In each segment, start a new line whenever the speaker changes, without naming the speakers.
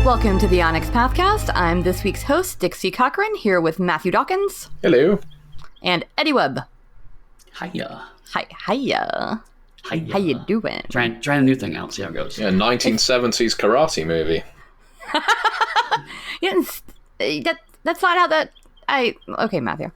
Welcome to the Onyx Pathcast. I'm this week's host, Dixie Cochran, here with Matthew Dawkins.
Hello.
And Eddie Webb.
Hiya.
Hiya. How you doing?
Trying a new thing out, see how it goes.
Yeah, 1970s karate movie.
That's not how that... Okay, Matthew.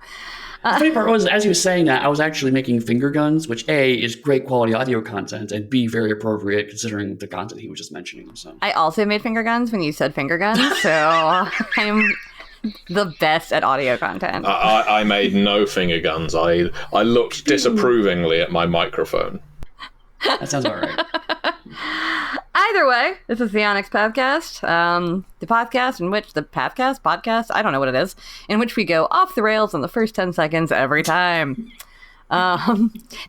The funny part was, as he was saying that, I was actually making finger guns, which A, is great quality audio content, and B, very appropriate considering the content he was just mentioning. So
I also made finger guns when you said finger guns, so I am the best at audio content.
I made no finger guns. I looked disapprovingly at my microphone.
that sounds about right.
Either way, this is the Onyx Pathcast, the podcast in which the podcast, I don't know what it is, in which we go off the rails in the first 10 seconds every time.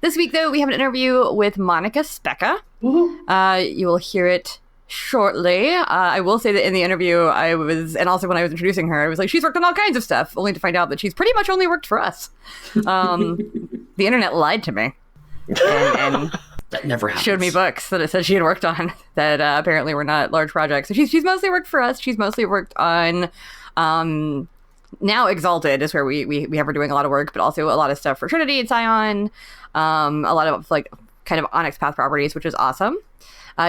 This week, though, we have an interview with Monica Speca. You will hear it shortly. I will say that in the interview, and also when I was introducing her, I was like, she's worked on all kinds of stuff, only to find out that she's pretty much only worked for us. The internet lied to me. And
that never happens.
Showed me books that it said she had worked on that apparently were not large projects. So she's mostly worked for us. She's mostly worked on now Exalted is where we have her doing a lot of work, but also a lot of stuff for Trinity and Scion. A lot of like kind of Onyx Path properties, which is awesome.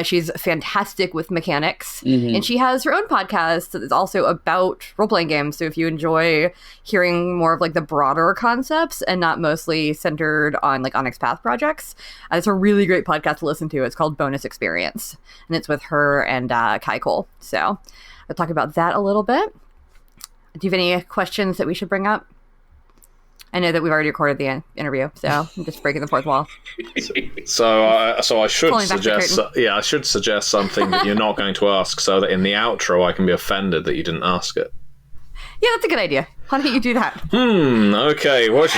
She's fantastic with mechanics, and she has her own podcast that is also about role-playing games. So if you enjoy hearing more of like the broader concepts and not mostly centered on like Onyx Path projects, it's a really great podcast to listen to. It's called Bonus Experience, and it's with her and Kai Cole. So I'll talk about that a little bit. Do you have any questions that we should bring up? I know that we've already recorded the interview, so I'm just breaking the fourth wall.
So I should suggest, I should suggest something that you're not going to ask, so that in the outro I can be offended that you didn't ask it.
Yeah, that's a good idea. Why don't you do that?
Okay. What?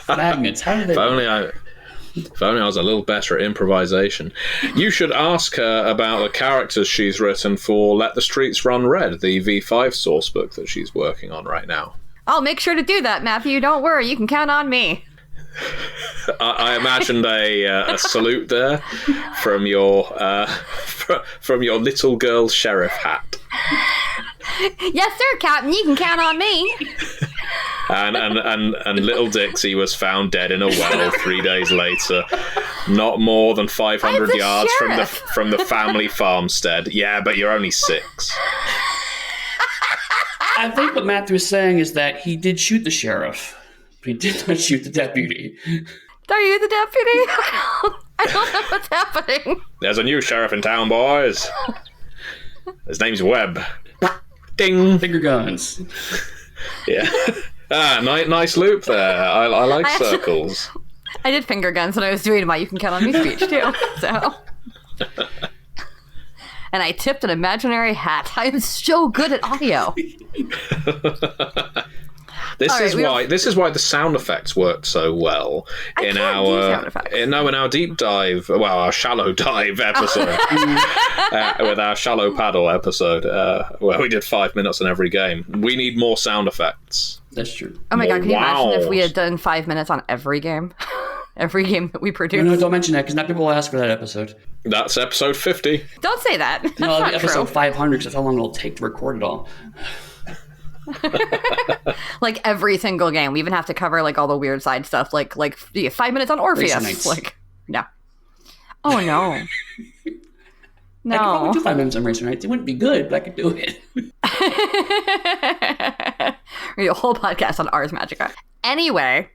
Magnets. How did they?
If only I was a little better at improvisation. You should ask her about the characters she's written for Let the Streets Run Red, the V5 source book that she's working on right now.
I'll make sure to do that, Matthew. Don't worry. You can count on me.
I imagined a salute there from your little girl sheriff hat.
Yes, sir, Captain. You can count on me.
And little Dixie was found dead in a well 3 days later, not more than 500 yards from the family farmstead. Yeah, but you're only 6.
I think what Matthew was saying is that he did shoot the sheriff, but he did not shoot the deputy.
Are you the deputy? I don't know what's happening.
There's a new sheriff in town, boys. His name's Webb. Ding.
Finger guns.
Yeah. Nice loop there. I like circles.
I did finger guns when I was doing my "You Can Count on Me" speech too. So, and I tipped an imaginary hat. I am so good at audio.
This is why the sound effects worked so well in our deep dive, our shallow dive episode, with our shallow paddle episode, where we did 5 minutes on every game. We need more sound effects.
That's true.
Oh my god, can you imagine if we had done 5 minutes on every game? Every game that we produced.
No, don't mention that, because now people will ask for that episode.
That's episode 50.
Don't say that. That's
no,
not
episode
true.
500, because that's how long it'll take to record it all.
Like every single game. We even have to cover like all the weird side stuff, like 5 minutes on Orpheus. Like, no. Oh no. No.
I could probably do 5 minutes on Racer Nights. It wouldn't be good, but I could do it.
A whole podcast on Ars Magica. Anyway,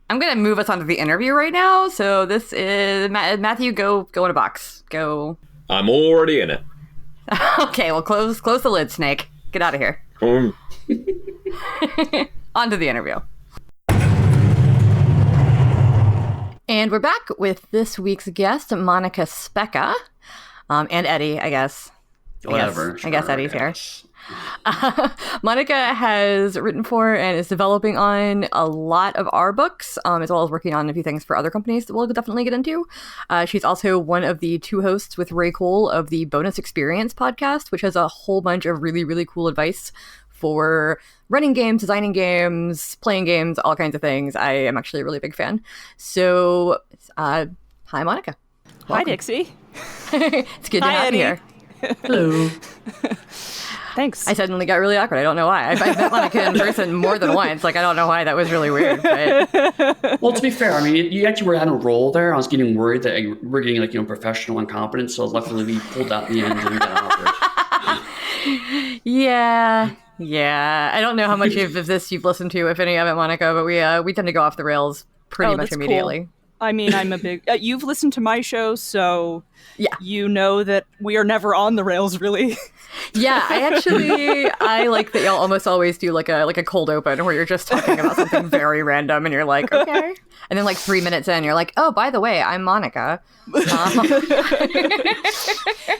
I'm going to move us on to the interview right now. So this is Matthew. Go in a box. Go.
I'm already in it.
Okay, well, close the lid, Snake. Get out of here. On to the interview. And we're back with this week's guest, Monica Speca. And Eddie, I guess.
Whatever.
I guess Eddie's here. Monica has written for and is developing on a lot of our books, as well as working on a few things for other companies that we'll definitely get into. She's also one of the 2 hosts with Ray Cole of the Bonus Experience podcast, which has a whole bunch of really, really cool advice for running games, designing games, playing games, all kinds of things. I am actually a really big fan. So, hi, Monica.
Welcome. Hi, Dixie.
It's good to have you here.
Hello.
Thanks.
I suddenly got really awkward. I don't know why. I've met Monica in person more than once. Like, I don't know why. That was really weird. But...
Well, to be fair, I mean, you actually were having a role there. I was getting worried that we're getting, like, professional and competent. So luckily we pulled out the end and got awkward.
Yeah. I don't know how much of this you've listened to, if any of it, Monica, but we tend to go off the rails pretty much immediately.
Cool. I mean, I'm a big... you've listened to my show, so
yeah,
you know that we are never on the rails, really.
Yeah, I like that y'all almost always do like a cold open where you're just talking about something very random and you're like, okay. And then like 3 minutes in, you're like, oh, by the way, I'm Monica.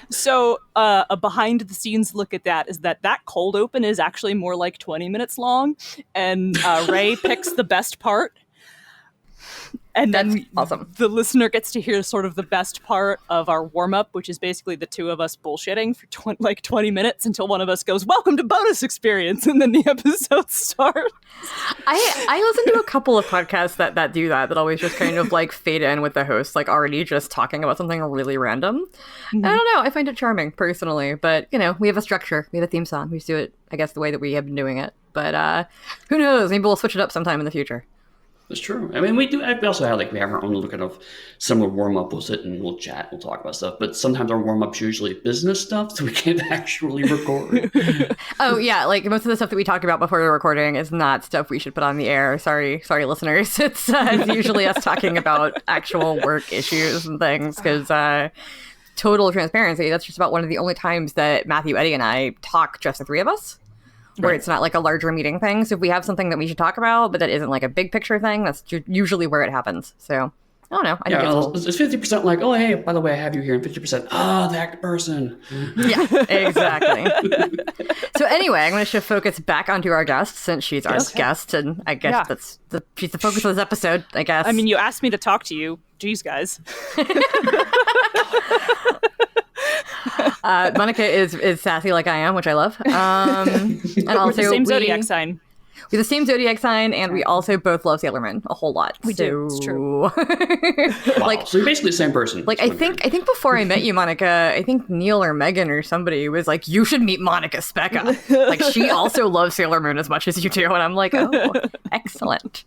So a behind the scenes look at that is that cold open is actually more like 20 minutes long, and Ray picks the best part. And then
awesome.
The listener gets to hear sort of the best part of our warm-up, which is basically the two of us bullshitting for 20 minutes until one of us goes, welcome to bonus experience, and then the episode starts.
I listen to a couple of podcasts that do that always just kind of like fade in with the host, like already just talking about something really random. Mm-hmm. I don't know. I find it charming personally, but we have a structure. We have a theme song. We just do it, I guess, the way that we have been doing it. But who knows? Maybe we'll switch it up sometime in the future.
That's true. I mean, we also have we have our own kind of similar warm-up. We'll sit and we'll chat, we'll talk about stuff, but sometimes our warm-up's usually business stuff, so we can't actually record.
Oh, yeah, like most of the stuff that we talk about before we're recording is not stuff we should put on the air. Sorry, listeners. It's usually us talking about actual work issues and things, because total transparency, that's just about one of the only times that Matthew, Eddie, and I talk just the three of us. Where it's not like a larger meeting thing. So if we have something that we should talk about, but that isn't like a big picture thing, that's usually where it happens. So I don't know. I think
it's 50% like, oh, hey, by the way, I have you here, and 50%, that person.
Yeah, exactly. So anyway, I'm going to shift focus back onto our guest, since she's our guest, and I guess she's the focus of this episode, I guess.
I mean, you asked me to talk to you. Jeez, guys.
Monica is sassy like I am, which I love. And also,
we're the same zodiac sign.
We're the same zodiac sign, and we also both love Sailor Moon a whole lot.
We do. It's true.
Wow. So you're basically the same person.
Like I think before I met you, Monica, I think Neil or Megan or somebody was like, you should meet Monica Speca. Like she also loves Sailor Moon as much as you do, and I'm like, oh, excellent.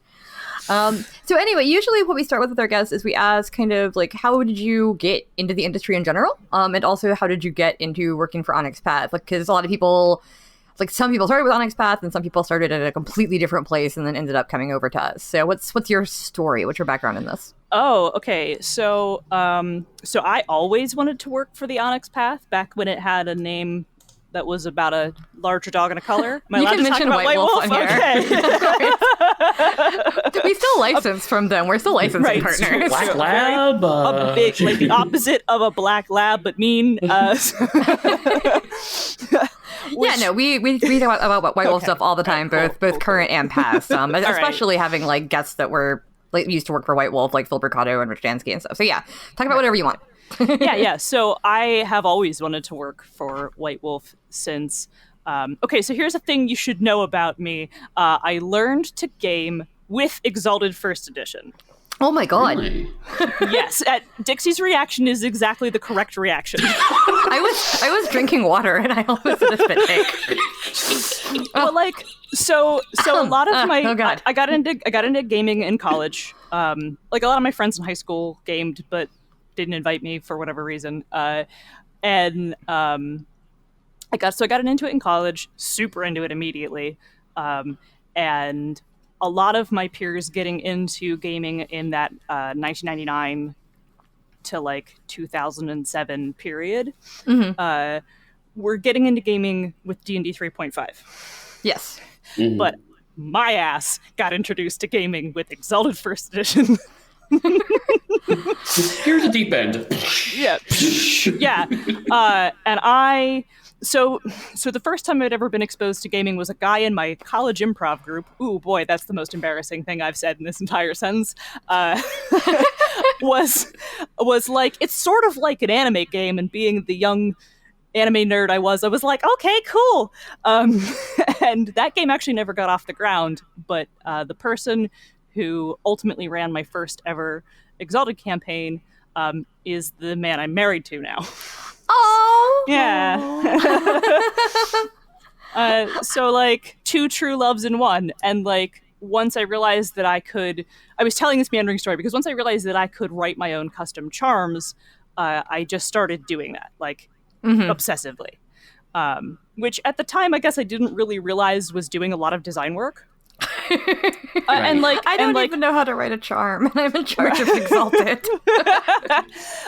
So anyway, usually what we start with our guests is we ask kind of like, how did you get into the industry in general? And also, how did you get into working for Onyx Path? Like, because a lot of people, like some people started with Onyx Path and some people started at a completely different place and then ended up coming over to us. So what's your story? What's your background in this?
Oh, okay. So I always wanted to work for the Onyx Path back when it had a name that was about a larger dog and a color. Am I allowed to talk about White Wolf?
On here. Okay. We still license from them. We're still licensing partners.
Black Lab.
A big, like the opposite of a black lab, but mean.
We talk about White Wolf stuff all the time, both current and past. Especially having like guests that were like used to work for White Wolf, like Phil Bricato and Rich Dansky and stuff. So yeah, talk about whatever you want.
Yeah. So I have always wanted to work for White Wolf since. So here's a thing you should know about me. I learned to game with Exalted First Edition.
Oh my god!
Really?
Yes, Dixie's reaction is exactly the correct reaction.
I was drinking water and I almost did a spit take.
Well, like so a lot of my
oh god.
I got into gaming in college. Like a lot of my friends in high school gamed, but didn't invite me for whatever reason. I got into it in college, super into it immediately. And a lot of my peers getting into gaming in that 1999 to like 2007 period were getting into gaming with D&D 3.5.
Yes.
Mm-hmm.
But my ass got introduced to gaming with Exalted First Edition.
Here's a deep end.
Yeah. And so the first time I'd ever been exposed to gaming was a guy in my college improv group. Ooh, boy, that's the most embarrassing thing I've said in this entire sentence. Was like, it's sort of like an anime game, and being the young anime nerd I was like, okay, cool. And that game actually never got off the ground, but the person who ultimately ran my first ever Exalted campaign is the man I'm married to now.
Oh!
Yeah. So, like, 2 true loves in one. And, like, once I realized that I was telling this meandering story because once I realized that I could write my own custom charms, I just started doing that, like, obsessively. Which at the time, I guess I didn't really realize was doing a lot of design work. And like,
I don't even know how to write a charm, and I'm in charge of Exalted.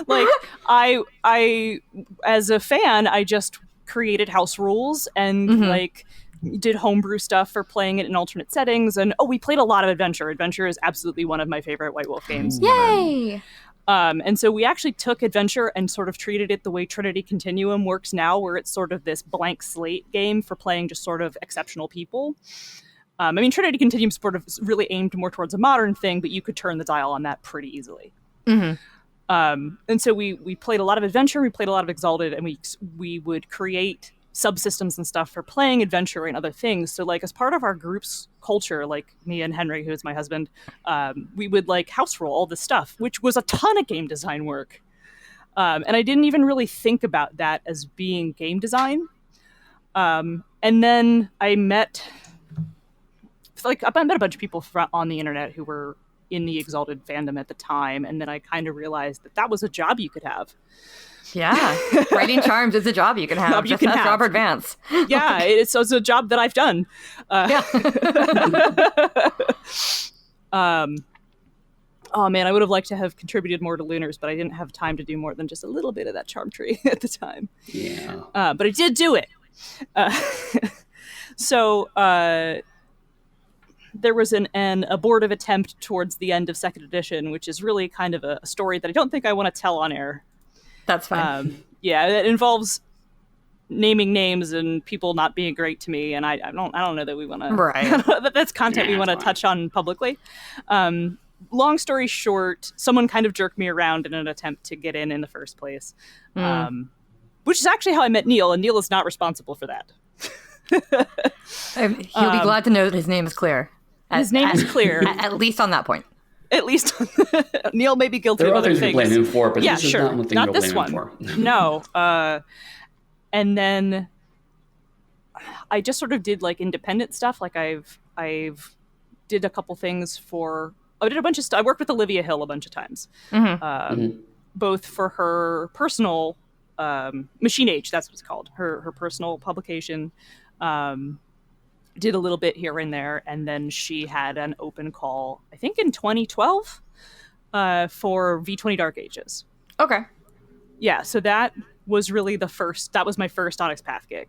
Like, I, as a fan, I just created house rules and like did homebrew stuff for playing it in alternate settings. And we played a lot of Adventure. Adventure is absolutely one of my favorite White Wolf games.
Yay!
And so we actually took Adventure and sort of treated it the way Trinity Continuum works now, where it's sort of this blank slate game for playing just sort of exceptional people. I mean, Trinity Continuum sort of really aimed more towards a modern thing, but you could turn the dial on that pretty easily. And so we played a lot of Adventure, we played a lot of Exalted, and we would create subsystems and stuff for playing Adventure and other things. So, like, as part of our group's culture, like me and Henry, who is my husband, we would, like, house rule all this stuff, which was a ton of game design work. And I didn't even really think about that as being game design. And then I met a bunch of people on the internet who were in the Exalted fandom at the time, and then I kind of realized that was a job you could have.
Yeah, writing charms is a job you can have. Just ask Robert Vance.
Yeah, it's a job that I've done. Oh man, I would have liked to have contributed more to Lunars, but I didn't have time to do more than just a little bit of that charm tree at the time.
Yeah.
But I did do it. So there was an abortive attempt towards the end of 2nd edition, which is really kind of a story that I don't think I want to tell on air.
That's fine.
Yeah, it involves naming names and people not being great to me, and I don't know that we want to.
Right.
That's content we want to touch on publicly. Long story short, someone kind of jerked me around in an attempt to get in the first place, which is actually how I met Neil, and Neil is not responsible for that.
He'll be glad to know that his name is clear.
His name is clear.
At least on that point.
At least Neil may be guilty of other things.
There are others we blame him for, but
yeah,
this is
sure.
not one thing
not
you'll
this
blame
one.
him for.
No. And then I just sort of did like independent stuff. Like I've did a couple things I did a bunch of stuff. I worked with Olivia Hill a bunch of times, both for her personal Machine Age. That's what it's called. Her personal publication. Did a little bit here and there, and then she had an open call, I think in 2012, for V20 Dark Ages.
Okay.
Yeah, so that was really that was my first Onyx Path gig,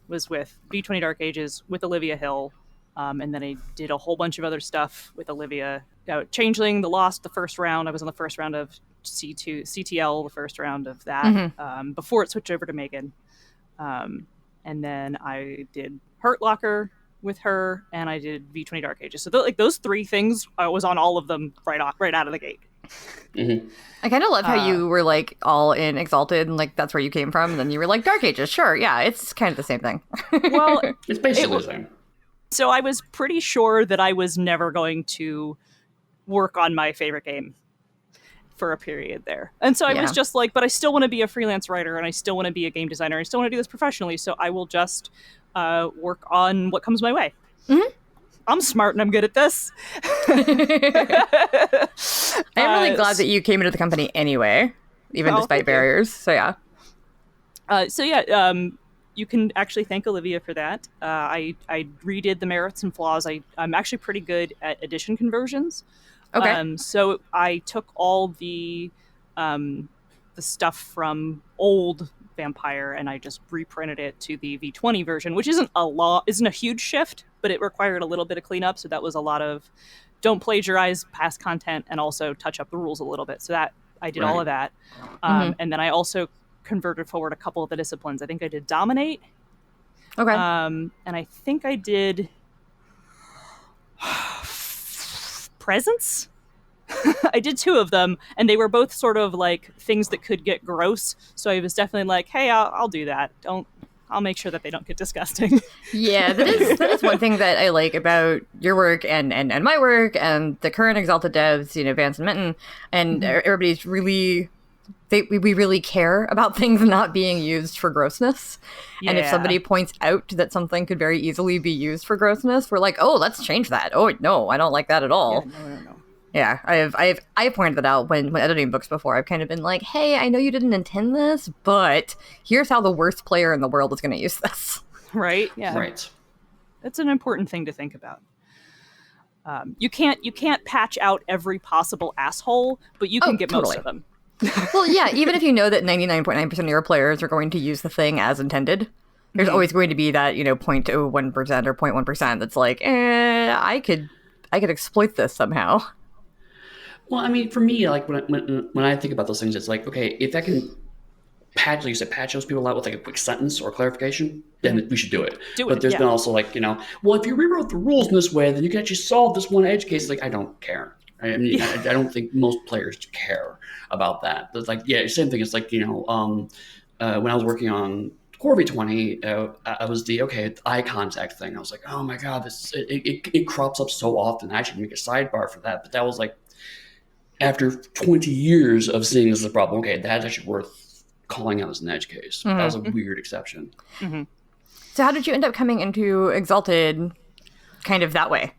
was with V20 Dark Ages with Olivia Hill, and then I did a whole bunch of other stuff with Olivia. Changeling, The Lost, the first round. I was on the first round of CTL, the first round of that, before it switched over to Megan. And then I did Hurt Locker with her, and I did V20 Dark Ages. So those 3 things, I was on all of them right out of the gate.
I kind of love how you were like all in Exalted, and like that's where you came from, and then you were like Dark Ages. Sure, yeah, it's kind of the same thing.
Well,
it's basically the same.
So I was pretty sure that I was never going to work on my favorite game for a period there. And so I was just like, but I still want to be a freelance writer, and I still want to be a game designer. I still want to do this professionally, so I will just work on what comes my way. I'm smart and I'm good at this.
I'm really glad that you came into the company anyway, even despite barriers. So yeah.
You can actually thank Olivia for that. I redid the merits and flaws. I'm actually pretty good at edition conversions.
Okay.
So I took all the stuff from old Vampire and I just reprinted it to the V20 version, which isn't a huge shift, but it required a little bit of cleanup. So that was a lot of don't plagiarize past content and also touch up the rules a little bit. So that I did all of that. And then I also converted forward a couple of the disciplines. I think I did Dominate.
Okay.
And I think I did Presence. I did 2 of them, and they were both sort of like things that could get gross. So I was definitely like, "Hey, I'll do that. I'll make sure that they don't get disgusting."
Yeah, that is one thing that I like about your work and my work and the current Exalted devs, Vance and Minton, and everybody's really we really care about things not being used for grossness.
Yeah.
And if somebody points out that something could very easily be used for grossness, we're like, oh, let's change that. Oh, no, I don't like that at all.
Yeah, no.
Yeah, I've pointed that out when editing books before. I've kind of been like, hey, I know you didn't intend this, but here's how the worst player in the world is going to use this.
Right? Yeah.
Right.
That's an important thing to think about. You can't patch out every possible asshole, but you can get
totally.
most of them.
Well, yeah, even if you know that 99.9% of your players are going to use the thing as intended, there's always going to be that, 0.01% or 0.1% that's like, I could exploit this somehow.
Well, I mean, for me, like when I think about those things, it's like, okay, if I can patch those people out with like a quick sentence or clarification, then we should do it. But there's been also like, well, if you rewrote the rules in this way, then you can actually solve this one edge case. Like, I don't care. I mean, I don't think most players care about that. But like, yeah, same thing. It's like, when I was working on Core V20, I was the eye contact thing. I was like, oh my god, it crops up so often. I should make a sidebar for that. But that was like after 20 years of seeing this as a problem. Okay, that's actually worth calling out as an edge case. That was a weird exception.
Mm-hmm.
So how did you end up coming into Exalted kind of that way?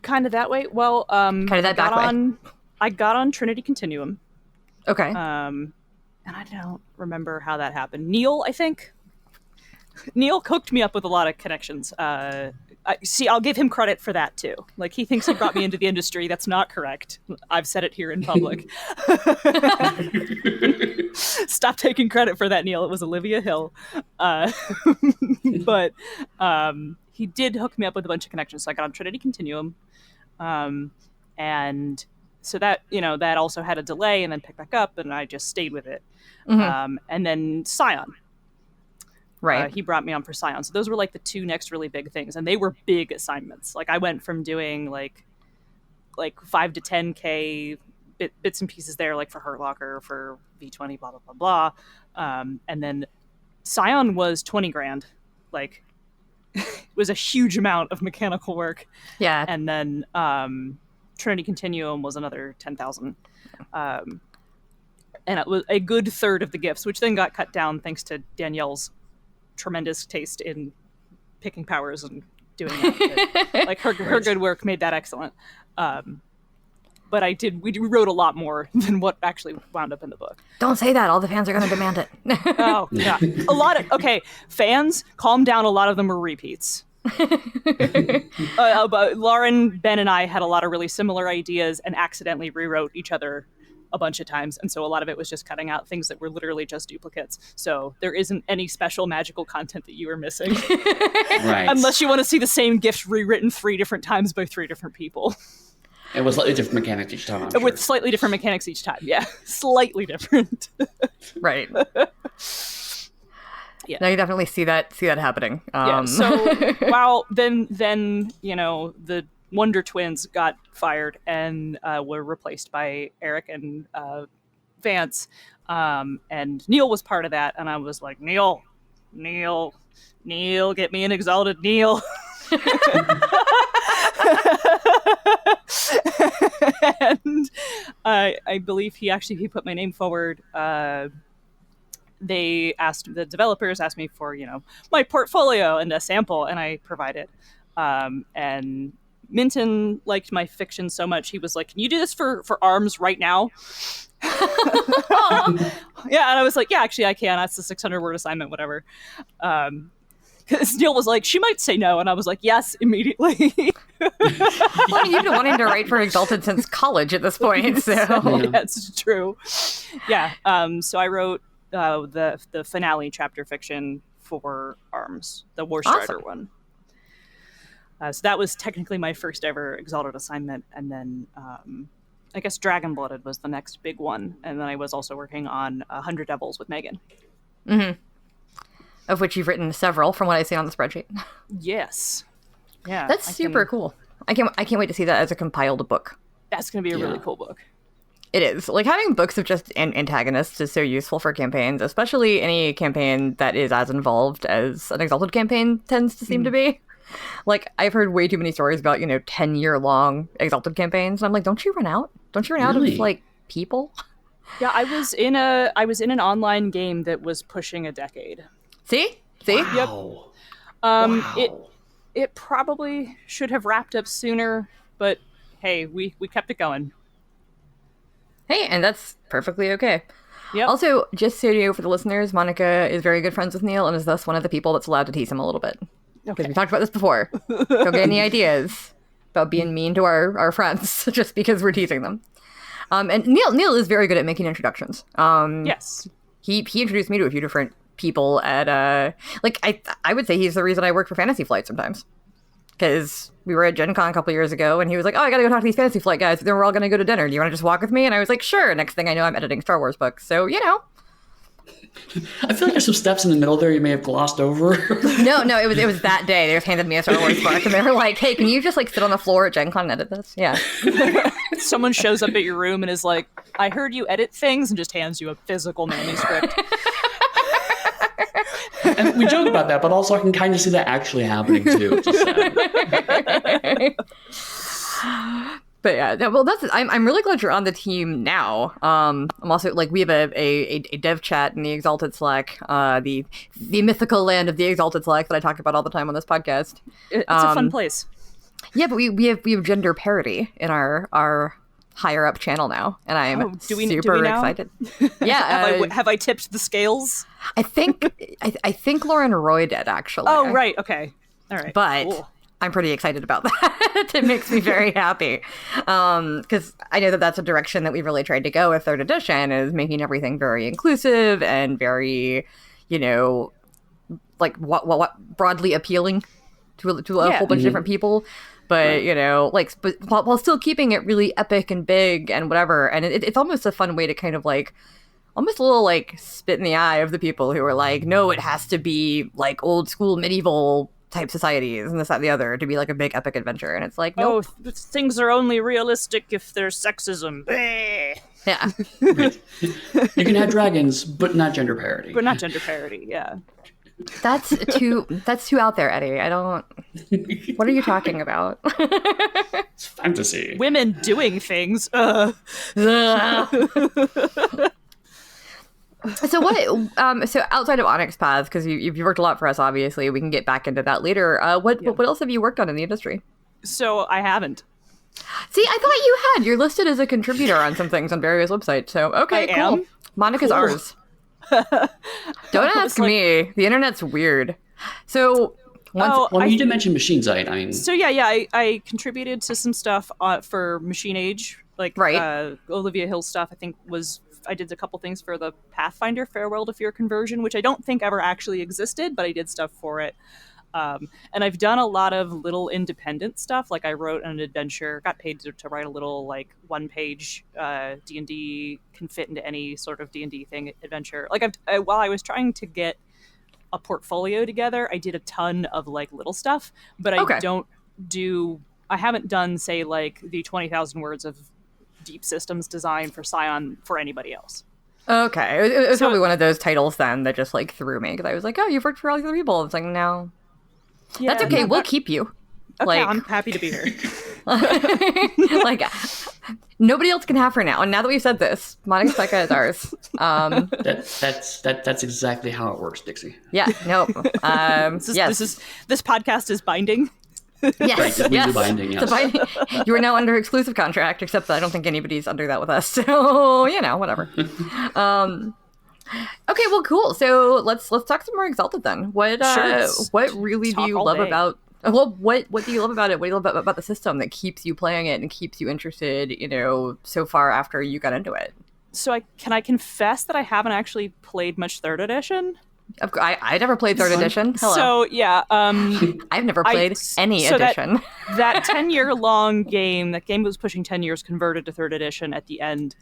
Kind of that way? Well,
kind of that back way.
I got on Trinity Continuum.
Okay.
And I don't remember how that happened. Neil, I think. Neil hooked me up with a lot of connections. I'll give him credit for that too. Like, he thinks he brought me into the industry. That's not correct. I've said it here in public. Stop taking credit for that, Neil. It was Olivia Hill. But he did hook me up with a bunch of connections. So I got on Trinity Continuum. And so that, that also had a delay and then picked back up, and I just stayed with it. Mm-hmm. And then Scion.
Right.
He brought me on for Scion. So those were like the two next really big things. And they were big assignments. Like, I went from doing like 5 to 10K bits and pieces there, like for Hurt Locker, for V20, blah, blah, blah, blah. And then Scion was 20 grand. Like, it was a huge amount of mechanical work.
Yeah.
And then Trinity Continuum was another 10,000. And it was a good third of the gifts, which then got cut down thanks to Danielle's tremendous taste in picking powers and doing that. But, like, her good work made that excellent. But we wrote a lot more than what actually wound up in the book.
Don't say that. All the fans are going to demand it.
Oh, yeah. Fans, calm down. A lot of them were repeats. But Lauren, Ben, and I had a lot of really similar ideas and accidentally rewrote each other a bunch of times, and so a lot of it was just cutting out things that were literally just duplicates. So there isn't any special magical content that you are missing.
Right.
Unless you want to see the same gift rewritten 3 different times by 3 different people.
It was slightly different mechanics each time,
With slightly different mechanics each time, yeah. Slightly different.
Right.
Yeah.
No, you definitely see that happening.
Yeah, so then the Wonder Twins got fired and were replaced by Eric and Vance, and Neil was part of that, and I was like, Neil, get me an Exalted, Neil. And I believe he put my name forward. The developers asked me for my portfolio and a sample, and I provided. And Minton liked my fiction so much, he was like, can you do this for ARMS right now? Yeah, and I was like, yeah, actually I can. That's a 600-word assignment, whatever. Because Neil was like, she might say no, and I was like, yes, immediately.
Well, you've been wanting to write for Exalted since college at this point, so...
Yeah, it's true. Yeah, so I wrote the finale chapter fiction for ARMS, the War Strider one. So that was technically my first ever Exalted assignment, and then I guess Dragon Blooded was the next big one, and then I was also working on 100 Devils with Megan.
Mm-hmm. Of which you've written several, from what I see on the spreadsheet.
Yes. Yeah.
That's super cool. I can't wait to see that as a compiled book.
That's going to be a really cool book.
It is. Like, having books of just antagonists is so useful for campaigns, especially any campaign that is as involved as an Exalted campaign tends to seem to be. Like, I've heard way too many stories about, 10-year-long Exalted campaigns, and I'm like, don't you run out? Don't you run out of, like, people?
Yeah, I was in an online game that was pushing a decade.
See?
Wow.
Yep.
Wow.
It probably should have wrapped up sooner, but hey, we kept it going.
Hey, and that's perfectly okay.
Yep.
Also, just so you know, for the listeners, Monica is very good friends with Neil and is thus one of the people that's allowed to tease him a little bit. Because we talked about this before. Don't get any ideas about being mean to our friends just because we're teasing them. And Neil is very good at making introductions.
Yes.
He introduced me to a few different people at I would say he's the reason I work for Fantasy Flight sometimes. Because we were at Gen Con a couple years ago, and he was like, oh, I gotta go talk to these Fantasy Flight guys, then we're all gonna go to dinner. Do you want to just walk with me? And I was like, sure. Next thing I know, I'm editing Star Wars books. So, you know.
I feel like there's some steps in the middle there you may have glossed over.
No, it was that day. They just handed me a Star Wars book, and they were like, hey, can you just sit on the floor at Gen Con and edit this? Yeah.
Someone shows up at your room and is like, I heard you edit things, and just hands you a physical manuscript.
And we joke about that, but also I can kind of see that actually happening too.
But yeah, well, I'm really glad you're on the team now. I'm also we have a dev chat in the Exalted Slack, the mythical land of the Exalted Slack that I talk about all the time on this podcast.
It's a fun place.
Yeah, but we have gender parity in our higher up channel now, and I'm super excited. Yeah,
have I tipped the scales?
I think Lauren Roy did actually.
Oh right, okay, all right,
but. Cool. I'm pretty excited about that. It makes me very happy. Because I know that that's a direction that we've really tried to go with 3rd edition, is making everything very inclusive and very, what broadly appealing to a whole bunch of different people. But, but while still keeping it really epic and big and whatever. And it's almost a fun way to kind of almost a little spit in the eye of the people who are like, no, it has to be old school medieval type societies and this, that, and the other to be a big epic adventure. And it's like, nope.
Oh, things are only realistic if there's sexism.
Yeah.
You can have dragons, but not gender parity.
Yeah.
That's too out there, Eddie. I don't. What are you talking about?
It's fantasy.
Women doing things.
So what? So outside of Onyx Path, because you've worked a lot for us, obviously, we can get back into that later. What else have you worked on in the industry?
So I haven't.
See, I thought you had. You're listed as a contributor on some things on various websites. So okay, cool. Monica's ours. Don't ask me. The internet's weird. So.
You did mention Machine Zeit.
So I contributed to some stuff for Machine Age, Olivia Hill's stuff. I did a couple things for the Pathfinder Farewell to Fear conversion, which I don't think ever actually existed, but I did stuff for it. And I've done a lot of little independent stuff. I wrote an adventure, got paid to write a little one-page D&D can fit into any sort of D&D thing adventure. While I was trying to get a portfolio together, I did a ton of little stuff, but I haven't done say the 20,000 words of deep systems design for Scion for anybody else.
Okay. It was probably one of those titles then that just threw me, because I was like, oh, you've worked for all these other people. It's no. Yeah, that's okay. We'll keep you.
Okay, I'm happy to be here.
Nobody else can have her now. And now that we've said this, Monica Speca is ours.
That's exactly how it works, Dixie.
Yeah. Nope.
This podcast is binding.
Yes,
right,
yes.
Binding, yes.
Binding. You are now under exclusive contract, except that I don't think anybody's under that with us. So, whatever. Okay, well, cool. So let's talk some more Exalted then. What really do you love about? Well, what do you love about it? What do you love about the system that keeps you playing it and keeps you interested? So far after you got into it.
So can I confess that I haven't actually played much 3rd edition?
I never played 3rd edition. Hello.
So yeah,
I've never played any edition.
That 10-year-long game, that game was pushing 10 years, converted to 3rd edition at the end,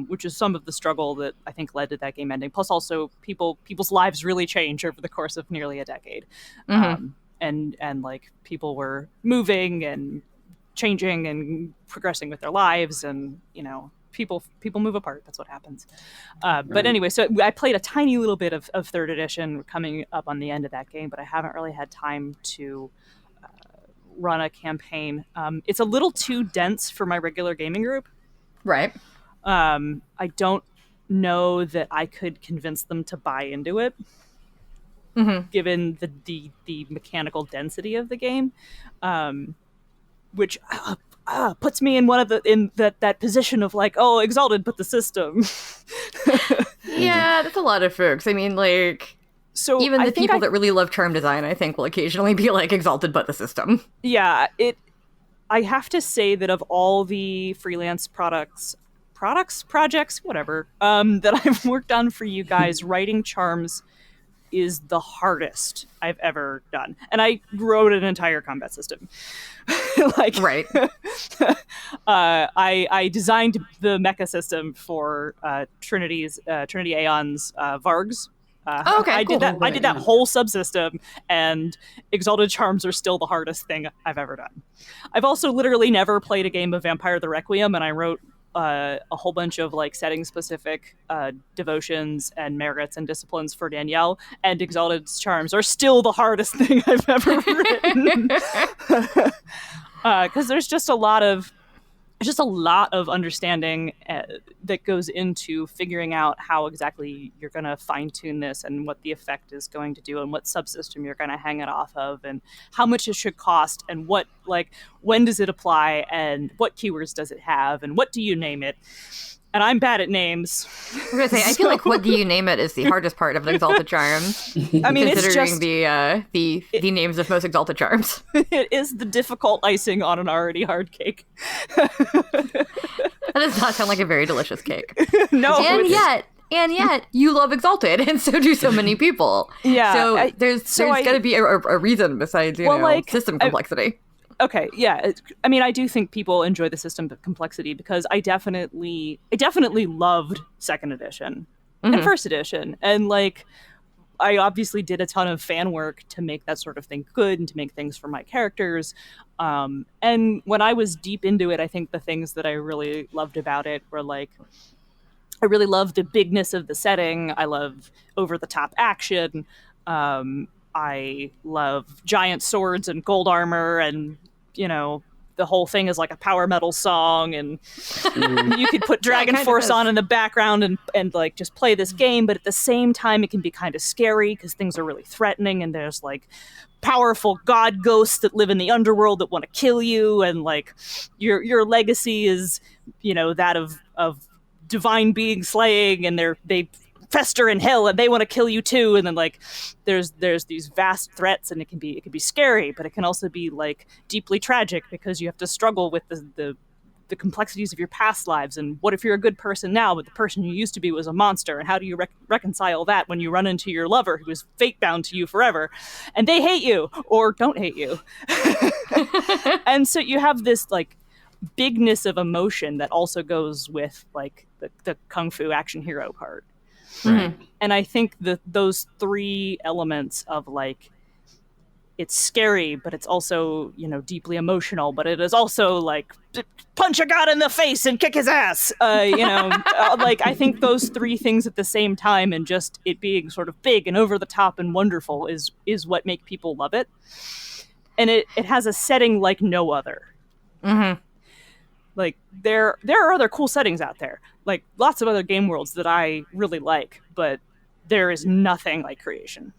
which is some of the struggle that I think led to that game ending. Plus, also people's lives really change over the course of nearly a decade, and people were moving and changing and progressing with their lives, and people move apart. That's what happens. But anyway, so I played a tiny little bit of 3rd edition coming up on the end of that game, but I haven't really had time to run a campaign. It's a little too dense for my regular gaming group.
Right.
I don't know that I could convince them to buy into it, given the mechanical density of the game, which puts me in that position of like, oh, Exalted, but the system.
Yeah, that's a lot of folks. I mean, like, so even the people that really love charm design, I think, will occasionally be like Exalted, but the system.
Yeah, I have to say that of all the freelance projects, whatever, that I've worked on for you guys, writing charms is the hardest I've ever done. And I wrote an entire combat system.
Right.
I designed the mecha system for Trinity Aeon's Vargs. I did that whole subsystem, and Exalted Charms are still the hardest thing I've ever done. I've also literally never played a game of Vampire the Requiem, and I wrote a whole bunch of like setting specific devotions and merits and disciplines for Danielle, and Exalted Charms are still the hardest thing I've ever written. Because there's just a lot of understanding that goes into figuring out how exactly you're going to fine-tune this and what the effect is going to do and what subsystem you're going to hang it off of and how much it should cost and what, like, when does it apply and what keywords does it have and what do you name it. And I'm bad at names.
I was gonna say, I feel like what do you name it is the hardest part of the Exalted Charms.
I mean,
considering
it's just
the names of most Exalted Charms.
It is the difficult icing on an already hard cake.
That does not sound like a very delicious cake.
No,
and yet you love Exalted, and so do so many people.
Yeah,
so there's got to be a reason besides system complexity.
Okay, yeah. I mean, I do think people enjoy the system complexity because I definitely loved second edition and first edition. And like, I obviously did a ton of fan work to make that sort of thing good and to make things for my characters. And when I was deep into it, I think the things that I really loved about it were like, I really loved the bigness of the setting. I love over-the-top action. I love giant swords and gold armor, and the whole thing is like a power metal song, and you could put Dragon Force on in the background and like just play this game, but at the same time it can be kind of scary because things are really threatening, and there's like powerful god ghosts that live in the underworld that want to kill you, and like your legacy is that of divine being slaying, and they fester in hell and they want to kill you too, and then like there's these vast threats, and it can be scary, but it can also be like deeply tragic because you have to struggle with the complexities of your past lives, and what if you're a good person now but the person you used to be was a monster, and how do you reconcile that when you run into your lover who is fate bound to you forever and they hate you or don't hate you. And so you have this like bigness of emotion that also goes with like the kung fu action hero part.
Right.
And I think that those three elements of like, it's scary, but it's also, deeply emotional, but it is also like punch a god in the face and kick his ass. Like I think those three things at the same time, and just it being sort of big and over the top and wonderful is what make people love it. And it has a setting like no other.
Mm-hmm.
Like there are other cool settings out there, like lots of other game worlds that I really like, but there is nothing like Creation.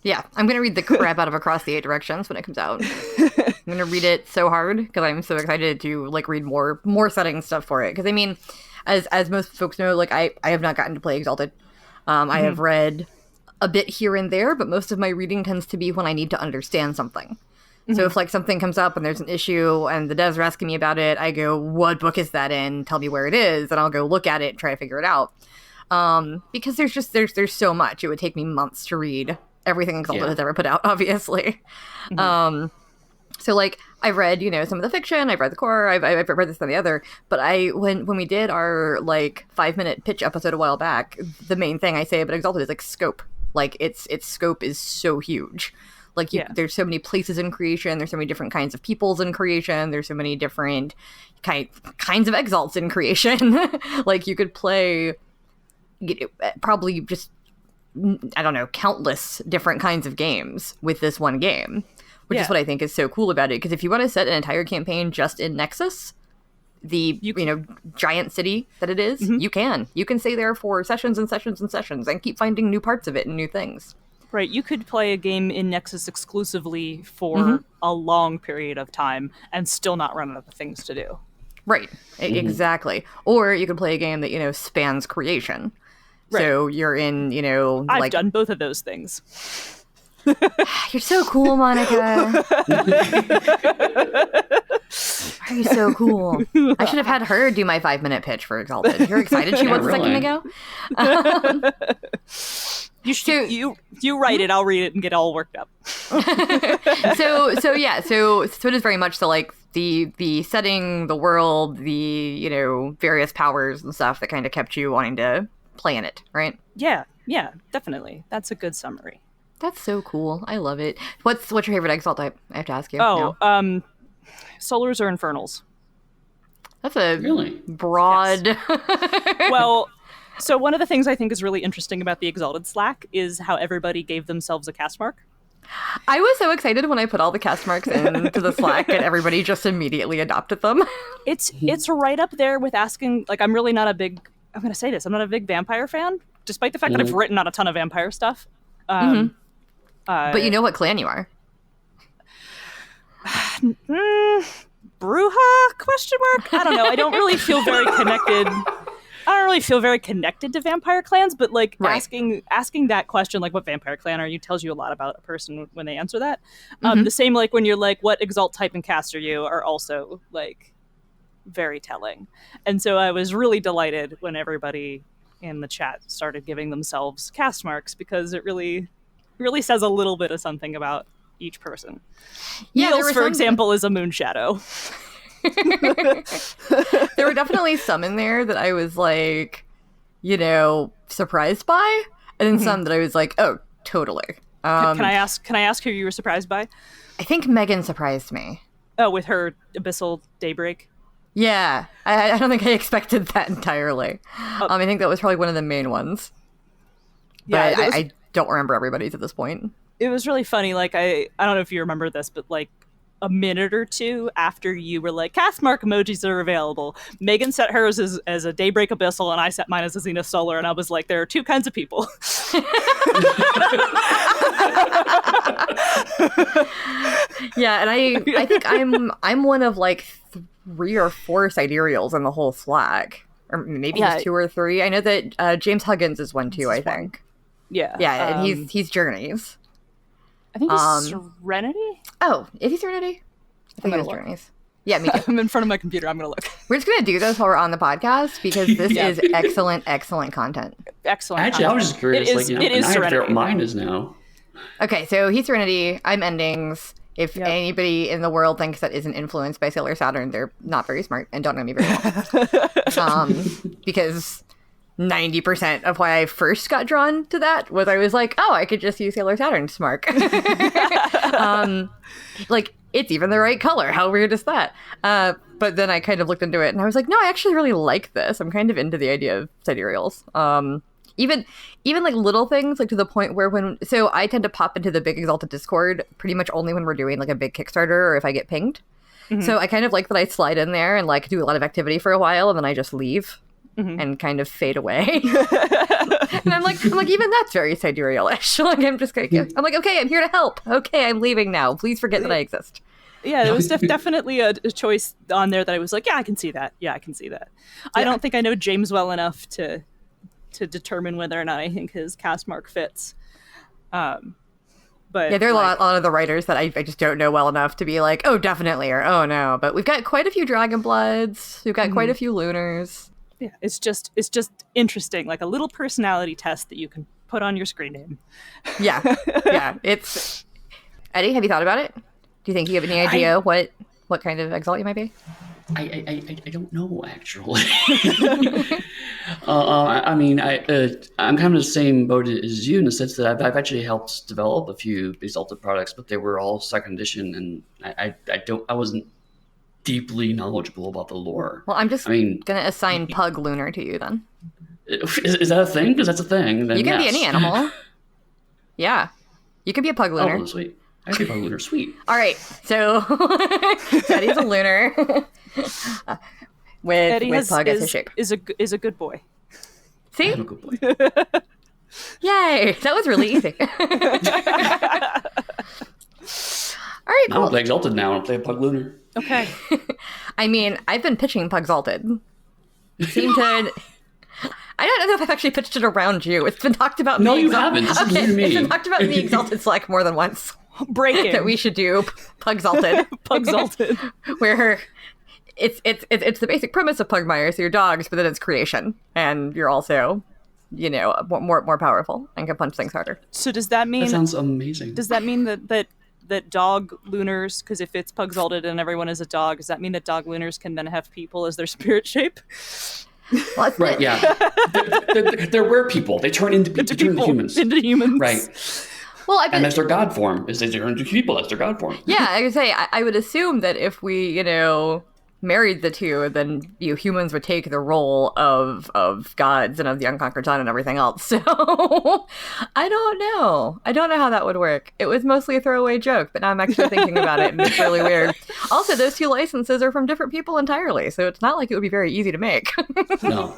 Yeah, I'm going to read the crap out of Across the Eight Directions when it comes out. I'm going to read it so hard because I'm so excited to like read more setting stuff for it. Because I mean, as most folks know, like I have not gotten to play Exalted. I have read a bit here and there, but most of my reading tends to be when I need to understand something. So if like something comes up and there's an issue and the devs are asking me about it, I go, what book is that in? Tell me where it is. And I'll go look at it and try to figure it out. Because there's so much. It would take me months to read everything Exalted has ever put out, obviously. So like I've read, some of the fiction, I've read the core, I've read this and the other. But when we did our like 5-minute pitch episode a while back, the main thing I say about Exalted is like scope. Like its scope is so huge. Like, there's so many places in Creation. There's so many different kinds of peoples in Creation. There's so many different kinds of Exalts in Creation. Like, you could play probably just, I don't know, countless different kinds of games with this one game, which is what I think is so cool about it. Because if you want to set an entire campaign just in Nexus, giant city that it is, you can stay there for sessions and sessions and sessions and keep finding new parts of it and new things.
Right, you could play a game in Nexus exclusively for a long period of time and still not run out of things to do.
Right, exactly. Or you could play a game that, spans creation. Right. So you're in,
I've done both of those things.
You're so cool, Monica. You're so cool. I should have had her do my 5-minute pitch for Exalted. You're excited she was a second ago?
You write it, I'll read it and get all worked up.
So it is very much so like the setting, the world, the various powers and stuff that kind of kept you wanting to play in it, right?
Yeah, definitely. That's a good summary.
That's so cool. I love it. What's your favorite Exalt type? I have to ask you.
Solars or Infernals.
That's a
really
broad.
Yes. Well, so one of the things I think is really interesting about the Exalted Slack is how everybody gave themselves a cast mark.
I was so excited when I put all the cast marks into the Slack and everybody just immediately adopted them.
It's right up there with asking, like, I'm not a big vampire fan, despite the fact that I've written on a ton of vampire stuff.
But you know what clan you are?
Bruja? Question mark? I don't know. I don't really feel very connected to vampire clans, but like asking that question, like what vampire clan are you, tells you a lot about a person when they answer that. The same like when you're like, what Exalt type and cast are you, are also like very telling. And so I was really delighted when everybody in the chat started giving themselves cast marks, because it really says a little bit of something about each person.
Yeah,
Niels, for example, is a moon shadow.
There were definitely some in there that I was like, surprised by, and then some that I was like, oh, totally.
Can I ask who you were surprised by?
I think Megan surprised me.
Oh, with her Abyssal Daybreak?
Yeah. I don't think I expected that entirely. I think that was probably one of the main ones. But yeah, I don't remember everybody's at this point.
It was really funny. Like, I don't know if you remember this, but like a minute or two after you were like, cast mark emojis are available, Megan set hers as a Daybreak Abyssal, and I set mine as a Zenith Solar, and I was like, there are two kinds of people.
Yeah, and I think I'm one of like 3 or 4 sidereals in the whole Slack, or maybe just 2 or 3. I know that James Huggins is one too. I think.
Yeah,
and he's Journeys.
I think he's Serenity.
Oh, is he Trinity? I think it was Journeys. Yeah, me too.
I'm in front of my computer. I'm going to look.
We're just going to do this while we're on the podcast, because this is excellent content.
Excellent.
Actually, I was just curious.
It is Serenity.
Mine is now.
Okay, so he's Serenity. I'm Endings. If anybody in the world thinks that isn't influenced by Sailor Saturn, they're not very smart and don't know me very well. Because 90% of why I first got drawn to that was I was like, oh, I could just use Sailor Saturn's mark. Like, it's even the right color. How weird is that? But then I kind of looked into it and I was like, no, I actually really like this. I'm kind of into the idea of sidereals. Even like little things, like to the point where so I tend to pop into the big Exalted Discord pretty much only when we're doing like a big Kickstarter or if I get pinged. So I kind of like that I slide in there and like do a lot of activity for a while and then I just leave. And kind of fade away. And I'm like, even that's very sidereal-ish. Like, I'm like, okay, I'm here to help. Okay, I'm leaving now. Please forget that I exist.
Yeah, it was definitely a choice on there that I was like, yeah, I can see that. Yeah. I don't think I know James well enough to determine whether or not I think his cast mark fits. But
yeah, there are a lot of the writers that I just don't know well enough to be like, oh, definitely, or oh, no. But we've got quite a few Dragonbloods. We've got quite a few Lunars.
Yeah, it's just interesting, like a little personality test that you can put on your screen name.
Yeah. It's Eddie. Have you thought about it? Do you think you have any idea what kind of Exalt you might be?
I don't know, actually. I'm kind of the same boat as you in the sense that I've actually helped develop a few Exalted products, but they were all second edition, and I wasn't deeply knowledgeable about the lore.
Well, I'm just going to assign Pug Lunar to you then.
Is that a thing? Because that's a thing. Then
you can be any animal. Yeah. You can be a Pug Lunar.
Oh, sweet. I can be a Pug Lunar. Sweet.
All right. So, Eddie's a Lunar. with Pug as his shape.
Is a good boy.
See?
I'm a good boy.
Yay! That was really easy. All right, cool.
I'm gonna play Exalted now. I'm gonna play Pug Lunar.
Okay.
I mean, I've been pitching Exalted. Seem to. I don't know if I've actually pitched it around you. It's been talked about.
No, you haven't. This is new to me.
It's been talked about in the Exalted Slack more than once.
Breaking
that we should do Exalted.
Exalted,
where it's the basic premise of Pugmire. So you're dogs, but then it's creation, and you're also, more powerful and can punch things harder.
So does that mean?
That sounds amazing.
Does that mean that dog lunars, because if it's Exalted and everyone is a dog, does that mean that dog lunars can then have people as their spirit shape?
Well,
right, yeah. They're were people. They turn into humans.
Into humans.
Right.
Well,
and that's their god form. Is they turn into people. That's their god form.
Yeah, I would say, I would assume that if we, married the two, then humans would take the role of gods and of the unconquered sun and everything else. So I don't know how that would work. It was mostly a throwaway joke, but now I'm actually thinking about it, and it's really weird. Also, those two licenses are from different people entirely, so it's not like it would be very easy to make.
No.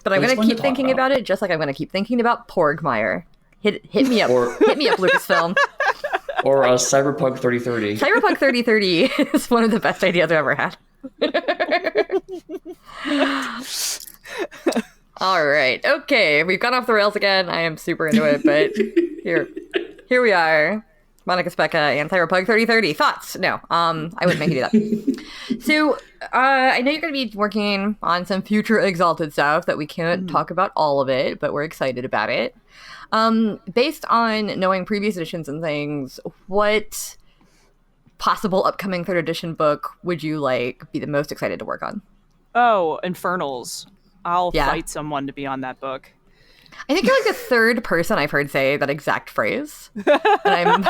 But I'm going to keep thinking about it, just like I'm going to keep thinking about Porgmire. Hit me up. Hit me up, Lucasfilm.
Or Cyberpunk 3030.
Cyberpunk 3030 is one of the best ideas I've ever had. All right. Okay. We've gone off the rails again. I am super into it, but here we are. Monica Speca and Cyberpunk 3030. Thoughts? No. I wouldn't make you do that. So, I know you're going to be working on some future Exalted stuff that we can't talk about all of it, but we're excited about it. Based on knowing previous editions and things, what possible upcoming 3rd edition book would you be the most excited to work on?
Oh, Infernals. I'll fight someone to be on that book.
I think you're the 3rd person I've heard say that exact phrase. And I'm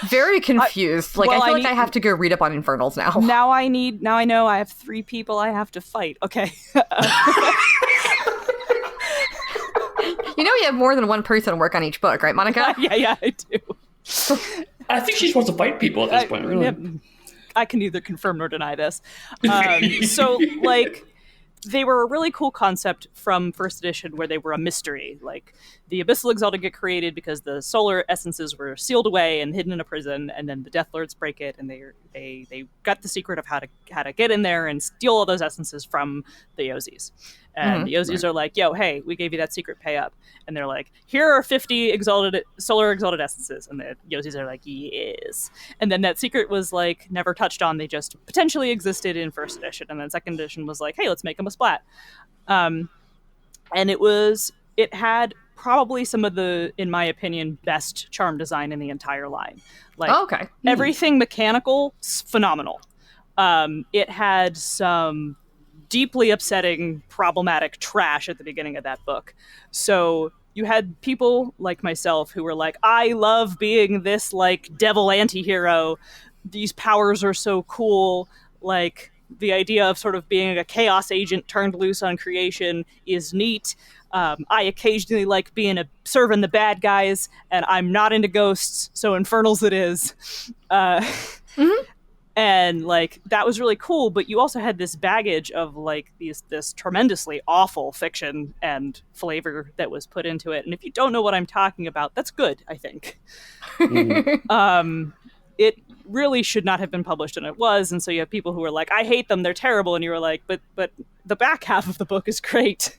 very confused. I feel like I have to go read up on Infernals now.
Now I know I have 3 people I have to fight. Okay.
You have more than one person work on each book, right, Monica?
Yeah, I do.
I think she's supposed to fight people at this point, really.
I can neither confirm nor deny this. So, they were a really cool concept from 1st edition where they were a mystery. The Abyssal Exalted get created because the solar essences were sealed away and hidden in a prison, and then the Death Lords break it, and they got the secret of how to get in there and steal all those essences from the Yozis. And the Yozis are like, yo, hey, we gave you that secret, pay up. And they're like, here are 50 solar exalted essences. And the Yozis are like, yes. And then that secret was never touched on. They just potentially existed in 1st edition. And then 2nd edition was like, hey, let's make them a splat. And it had probably some of the, in my opinion, best charm design in the entire line.
Okay.
Everything mechanical, phenomenal. It had some deeply upsetting, problematic trash at the beginning of that book. So you had people like myself who were like, I love being this devil anti-hero. These powers are so cool. The idea of sort of being a chaos agent turned loose on creation is neat. I occasionally like serving the bad guys, and I'm not into ghosts, so Infernals it is. And that was really cool, but you also had this baggage of this tremendously awful fiction and flavor that was put into it. And if you don't know what I'm talking about, that's good, I think. It really should not have been published, and it was. And so you have people who were like, I hate them, they're terrible. And you were like, but the back half of the book is great.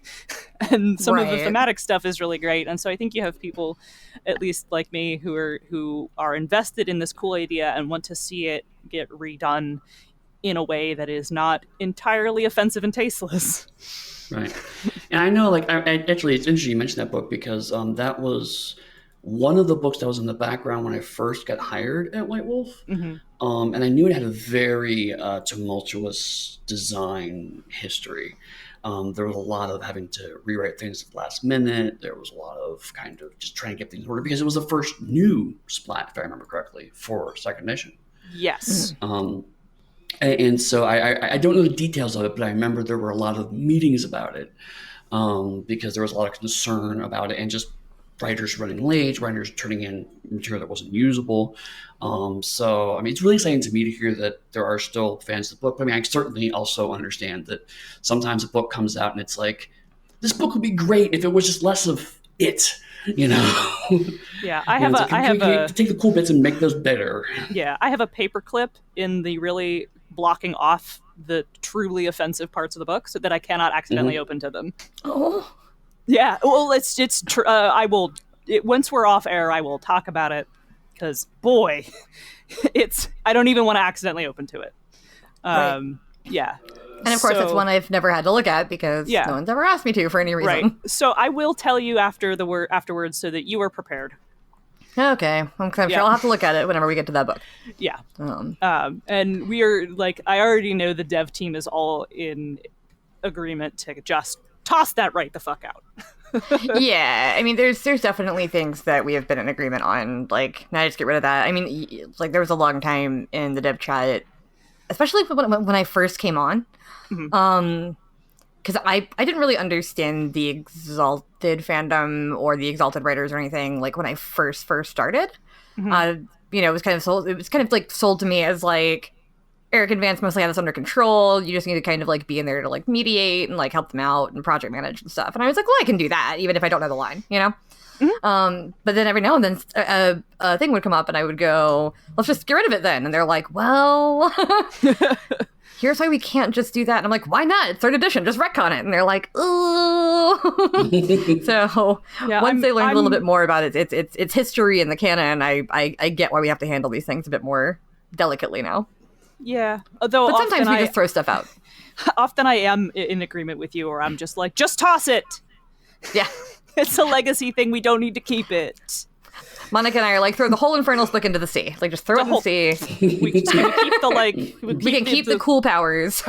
And some of the thematic stuff is really great. And so I think you have people, at least like me, who are invested in this cool idea and want to see it get redone in a way that is not entirely offensive and tasteless.
Right. And I know, actually, it's interesting you mentioned that book because that was one of the books that was in the background when I first got hired at White Wolf. And I knew it had a very tumultuous design history. There was a lot of having to rewrite things at the last minute. There was a lot of kind of just trying to get things in order because it was the first new splat, if I remember correctly, for 2nd edition.
Yes.
And so I don't know the details of it, but I remember there were a lot of meetings about it because there was a lot of concern about it and just writers running late, writers turning in material that wasn't usable. So, I mean, it's really exciting to me to hear that there are still fans of the book. I mean, I certainly also understand that sometimes a book comes out and it's like, this book would be great if it was just less of it, you know?
Yeah, I have
take the cool bits and make those better.
Yeah, I have a paperclip in the really blocking off the truly offensive parts of the book so that I cannot accidentally open to them.
Oh.
Yeah, well, I will, once we're off air, I will talk about it, because, boy, I don't even want to accidentally open to it.
Right.
Yeah.
And of course, it's one I've never had to look at because no one's ever asked me to for any reason.
Right. So I will tell you afterwards so that you are prepared.
Okay. I'm sure I'll have to look at it whenever we get to that book.
Yeah. And we are, I already know the dev team is all in agreement to just toss that right the fuck out.
Yeah, I mean, there's definitely things that we have been in agreement on. Now just get rid of that. I mean, there was a long time in the dev chat, especially when I first came on, because I didn't really understand the Exalted fandom or the Exalted writers or anything. When I first started, it was kind of sold. It was kind of sold to me as Eric and Vance mostly had this under control. You just need to kind of be in there to mediate and help them out and project manage and stuff. And I was like, well, I can do that even if I don't know the line, you know? But then every now and then a thing would come up and I would go, let's just get rid of it then. And they're like, well, here's why we can't just do that. And I'm like, why not? It's third edition. Just retcon it. And they're like, ooh. So once they learned a little bit more about its history and the canon, I get why we have to handle these things a bit more delicately now.
Yeah, although
but sometimes we just throw stuff out.
Often I am in agreement with you, or I'm just just toss it.
Yeah.
It's a legacy thing. We don't need to keep it.
Monica and I are throw the whole Infernals book into the sea. Just throw it in the sea.
We can keep the
we can keep the cool powers.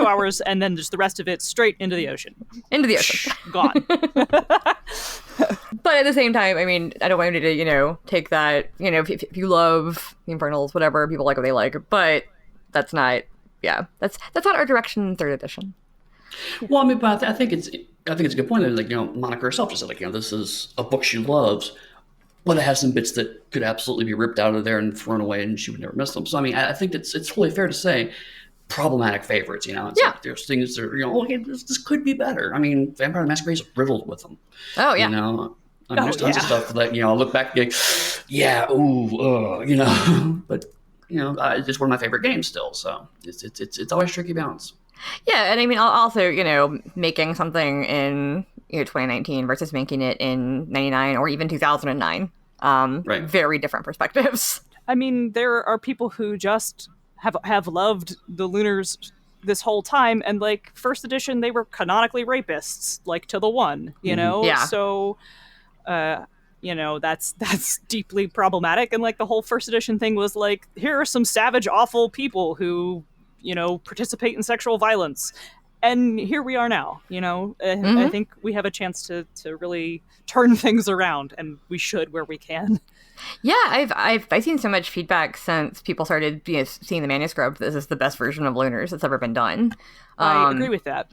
And then just the rest of it straight into the ocean.
Into the ocean.
Gone.
But at the same time, I mean, I don't want you to, take that, if you love the Infernals, whatever, people like what they like, but that's not not our direction in third edition.
Well, I mean, but I think it's a good point. Monica herself just said, this is a book she loves, but it has some bits that could absolutely be ripped out of there and thrown away, and she would never miss them. So, I mean, I think it's totally fair to say problematic favorites. It's there's things that are, okay, this could be better. I mean, Vampire the Masquerade is riddled with them.
Oh yeah.
There's tons of stuff that I'll look back and but. It's one of my favorite games still, so it's always a tricky balance.
Yeah, and I mean, also, making something in 2019 versus making it in 99 or even 2009, right. Very different perspectives.
I mean, there are people who just have loved the Lunars this whole time, and first edition they were canonically rapists, to the one,
Yeah.
So. That's deeply problematic. And the whole first edition thing was here are some savage, awful people who, participate in sexual violence. And here we are now, I think we have a chance to really turn things around, and we should where we can.
Yeah, I've seen so much feedback since people started seeing the manuscript. This is the best version of Lunars that's ever been done.
I agree with that.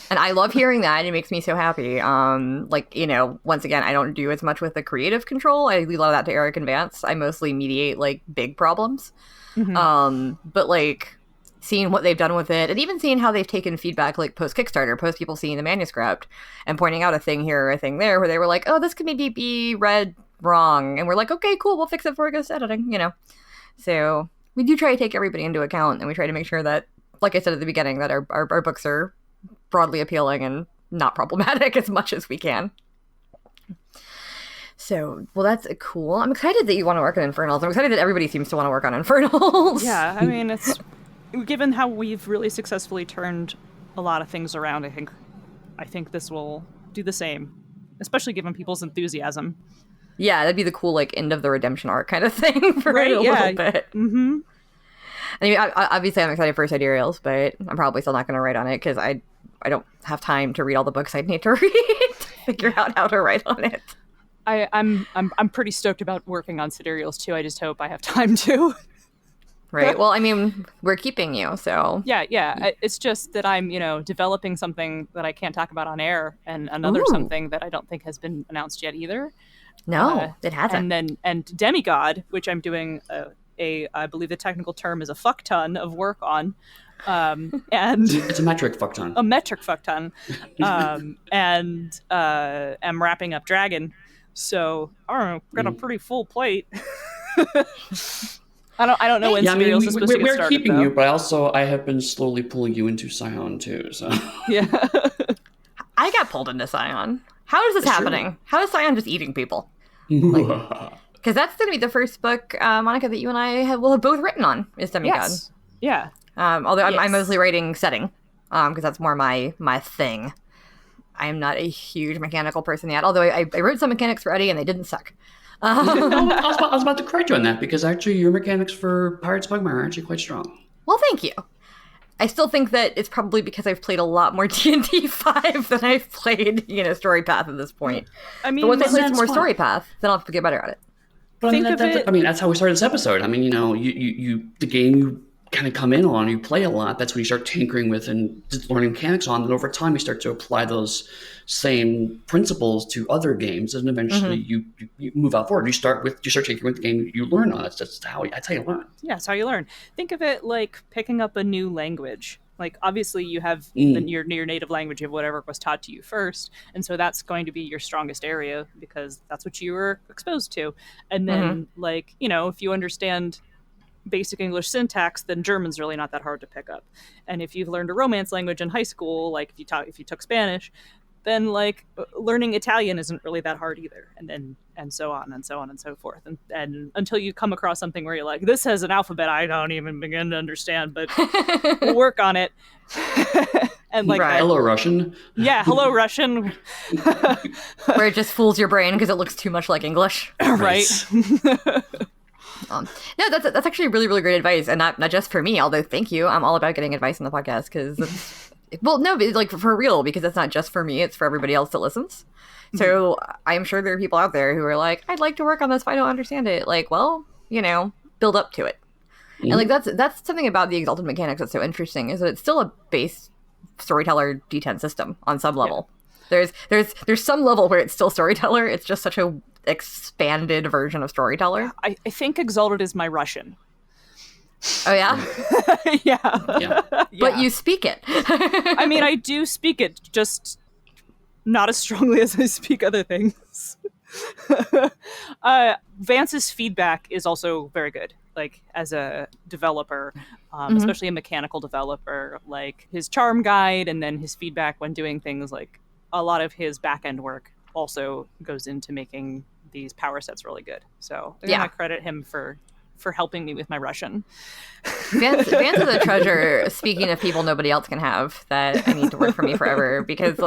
And I love hearing that. It makes me so happy. Once again, I don't do as much with the creative control. I leave a lot of that to Eric and Vance. I mostly mediate big problems. But seeing what they've done with it, and even seeing how they've taken feedback post Kickstarter, post people seeing the manuscript and pointing out a thing here or a thing there, where they were like, oh, this could maybe be read wrong, and we're like, okay, cool, we'll fix it for us editing. So we do try to take everybody into account, and we try to make sure that, like I said at the beginning, that our books are broadly appealing and not problematic as much as we can. So, well, that's cool. I'm excited that you want to work on Infernals. I'm excited that everybody seems to want to work on Infernals.
Yeah, I mean, it's given how we've really successfully turned a lot of things around, I think this will do the same, especially given people's enthusiasm.
Yeah, that'd be the cool end of the redemption arc kind of thing for a little bit.
Mm-hmm.
I mean, obviously I'm excited for Sidereals, but I'm probably still not going to write on it because I don't have time to read all the books I'd need to read to figure out how to write on it.
I'm pretty stoked about working on Sidereals too. I just hope I have time to.
Right. Well, I mean, we're keeping you, so.
Yeah. It's just that I'm, developing something that I can't talk about on air, and another something that I don't think has been announced yet either.
No, it hasn't.
And Demigod, which I'm doing I believe the technical term is a fuck ton of work on. And
it's a metric fuck ton.
A metric fuck ton. And am wrapping up Dragon. So I don't know, got a pretty full plate. I don't know when Serials is supposed to get started.
We're keeping
though.
you, but also I have been slowly pulling you into Scion too. So
yeah,
I got pulled into Scion. How is this happening? True. How is Scion just eating people? Because that's going to be the first book, Monica, that you and I will have both written on, is Demigod.
Yes. Yeah.
Although I'm mostly writing setting, because that's more my thing. I am not a huge mechanical person yet, although I wrote some mechanics for Eddie and they didn't suck.
I was about to correct you on that, because actually your mechanics for Pirates of Pugmire are actually quite strong.
Well, thank you. I still think that it's probably because I've played a lot more D&D 5 than I've played, Storypath at this point. I mean, but once I play some more Storypath, then I'll have to get better at it.
But that's how we started this episode. I mean, you the game you kind of come in on, you play a lot, that's when you start tinkering with and learning mechanics on, and over time you start to apply those same principles to other games, and eventually you move out forward. You start tinkering with the game you learn on. That's how you learn.
Yeah, that's how you learn. Think of it like picking up a new language. Like, obviously you have your native language, you have whatever was taught to you first, and so that's going to be your strongest area because that's what you were exposed to. And then if you understand basic English syntax, then German's really not that hard to pick up. And if you've learned a Romance language in high school, like if you took Spanish, then learning Italian isn't really that hard either. And so on and so on and so forth. And until you come across something where you're like, this has an alphabet I don't even begin to understand, but we'll work on it. And
hello Russian.
Yeah, hello Russian.
Where it just fools your brain because it looks too much like English.
Right.
No, that's actually really, really great advice, and not just for me. Although, thank you. I'm all about getting advice on the podcast because, for real, because it's not just for me; it's for everybody else that listens. So I'm sure there are people out there who are like, "I'd like to work on this, but I don't understand it." Build up to it. And that's something about the Exalted mechanics that's so interesting is that it's still a base storyteller D10 system on some level. Yeah. There's some level where it's still storyteller. It's just such a expanded version of storyteller.
I think Exalted is my Russian.
Oh yeah?
Yeah.
But you speak it.
I mean, I do speak it, just not as strongly as I speak other things. Vance's feedback is also very good. As a developer, especially a mechanical developer, his charm guide and then his feedback when doing things, a lot of his back-end work also goes into making these power sets really good. So I credit him for helping me with my Russian.
Vance is a treasure, speaking of people nobody else can have, that I need to work for me forever. Because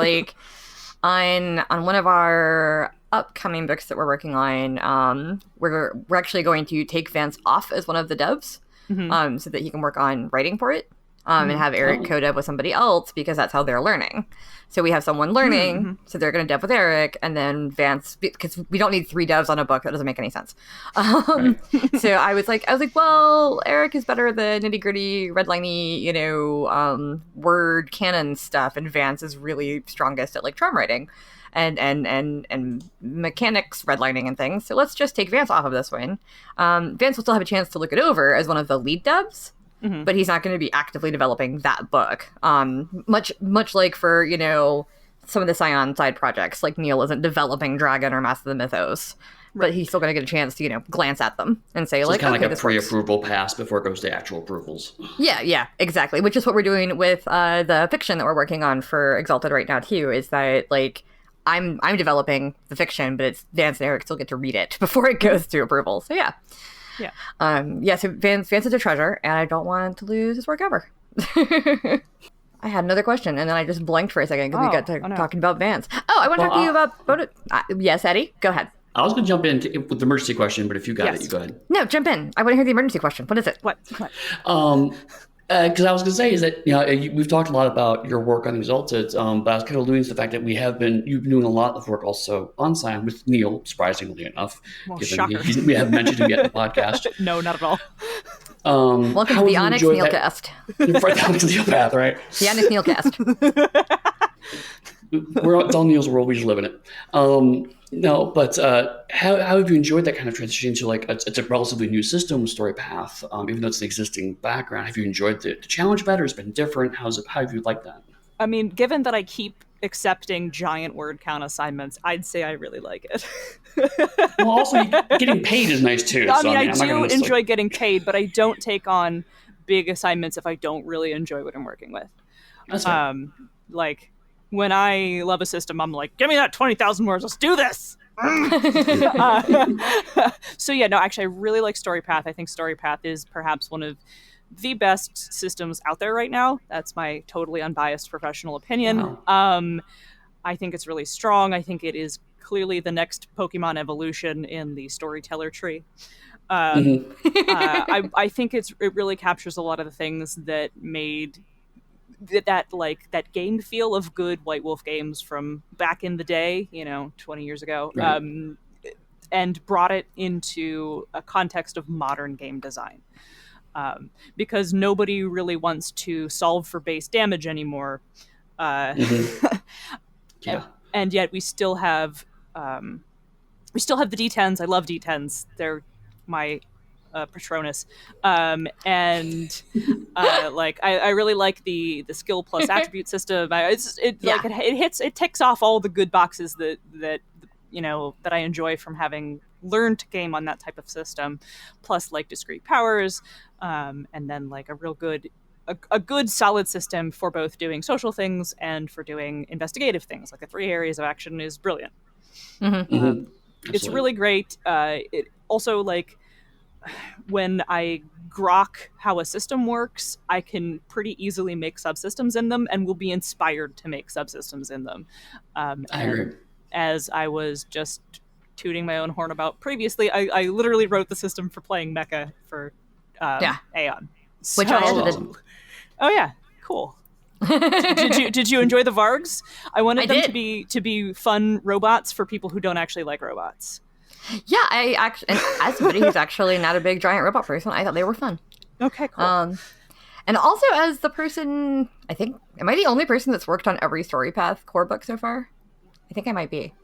on one of our upcoming books that we're working on, we're actually going to take Vance off as one of the devs, so that he can work on writing for it, and have Eric co-dev with somebody else, because that's how they're learning. So we have someone learning, so they're going to dev with Eric, and then Vance, because we don't need 3 devs on a book. That doesn't make any sense. So I was like, well, Eric is better at the nitty gritty, redliney, word canon stuff, and Vance is really strongest at charm writing and mechanics redlining and things. So let's just take Vance off of this one. Vance will still have a chance to look it over as one of the lead devs. But he's not going to be actively developing that book. Much like for, some of the Scion side projects, Neil isn't developing Dragon or Master of the Mythos. Right. But he's still going to get a chance to, glance at them and say,
so it's kind of like a pre-approval pass before it goes to actual approvals.
Yeah, exactly. Which is what we're doing with the fiction that we're working on for Exalted right now, too, is that, I'm developing the fiction, but it's Vance and Eric still get to read it before it goes to approval. So, yeah. Yeah. So Vance is a treasure, and I don't want to lose his work ever. I had another question, and then I just blanked for a second because we got talking about Vance. I want to talk to you about yes, Eddie, go ahead.
I was going to jump in with the emergency question, but if you got it, you go ahead.
No, jump in. I want to hear the emergency question. What is it?
What?
Because I was going to say is that we've talked a lot about your work on Exalted, but I was kind of alluding to the fact that you've been doing a lot of work also on Scion with Neil, surprisingly enough.
Well, shocker.
We haven't mentioned him yet in the podcast.
No, not at all.
Welcome to the Onyx Neilcast.
Right, Onyx Neilcast, right?
The Onyx Neilcast.
It's all Neil's world. We just live in it. No, but how have you enjoyed that kind of transition to like it's a relatively new system, Storypath, even though it's an existing background? Have you enjoyed the challenge better? Has it been different? How have you liked that?
I mean, given that I keep accepting giant word count assignments, I'd say I really like it.
Well, also getting paid is nice too.
I mean, I do enjoy getting paid, but I don't take on big assignments if I don't really enjoy what I'm working with.
That's fair.
Like when I love a system, I'm like, give me that 20,000 words. Let's do this. So yeah, no, actually, I really like Storypath. I think Storypath is perhaps one of the best systems out there right now. That's my totally unbiased professional opinion.
Wow.
I think it's really strong. I think it is clearly the next Pokemon evolution in the storyteller tree. I think it really captures a lot of the things that made that game feel of good White Wolf games from back in the day, 20 years ago,
Right.
And brought it into a context of modern game design. Because nobody really wants to solve for base damage anymore.
Yeah.
And yet we still have the D10s. I love D10s. They're my Patronus. And I really like the skill plus attribute system. It ticks off all the good boxes that I enjoy from having learned to game on that type of system, plus like discrete powers, and then like a good solid system for both doing social things and for doing investigative things. Like the 3 areas of action is brilliant. It's really great. It also, like, when I grok how a system works, I can pretty easily make subsystems in them and will be inspired to make subsystems in them.
I agree.
As I was just tooting my own horn about previously, I literally wrote the system for playing Mecha for Aeon.
Which I edited.
Oh yeah, cool. did you enjoy the Vargs? I wanted them to be fun robots for people who don't actually like robots.
Yeah, I actually, and as somebody who's actually not a big giant robot person, I thought they were fun.
Okay, cool.
And also as the person, I think, am I the only person that's worked on every Storypath core book so far? I think I might be.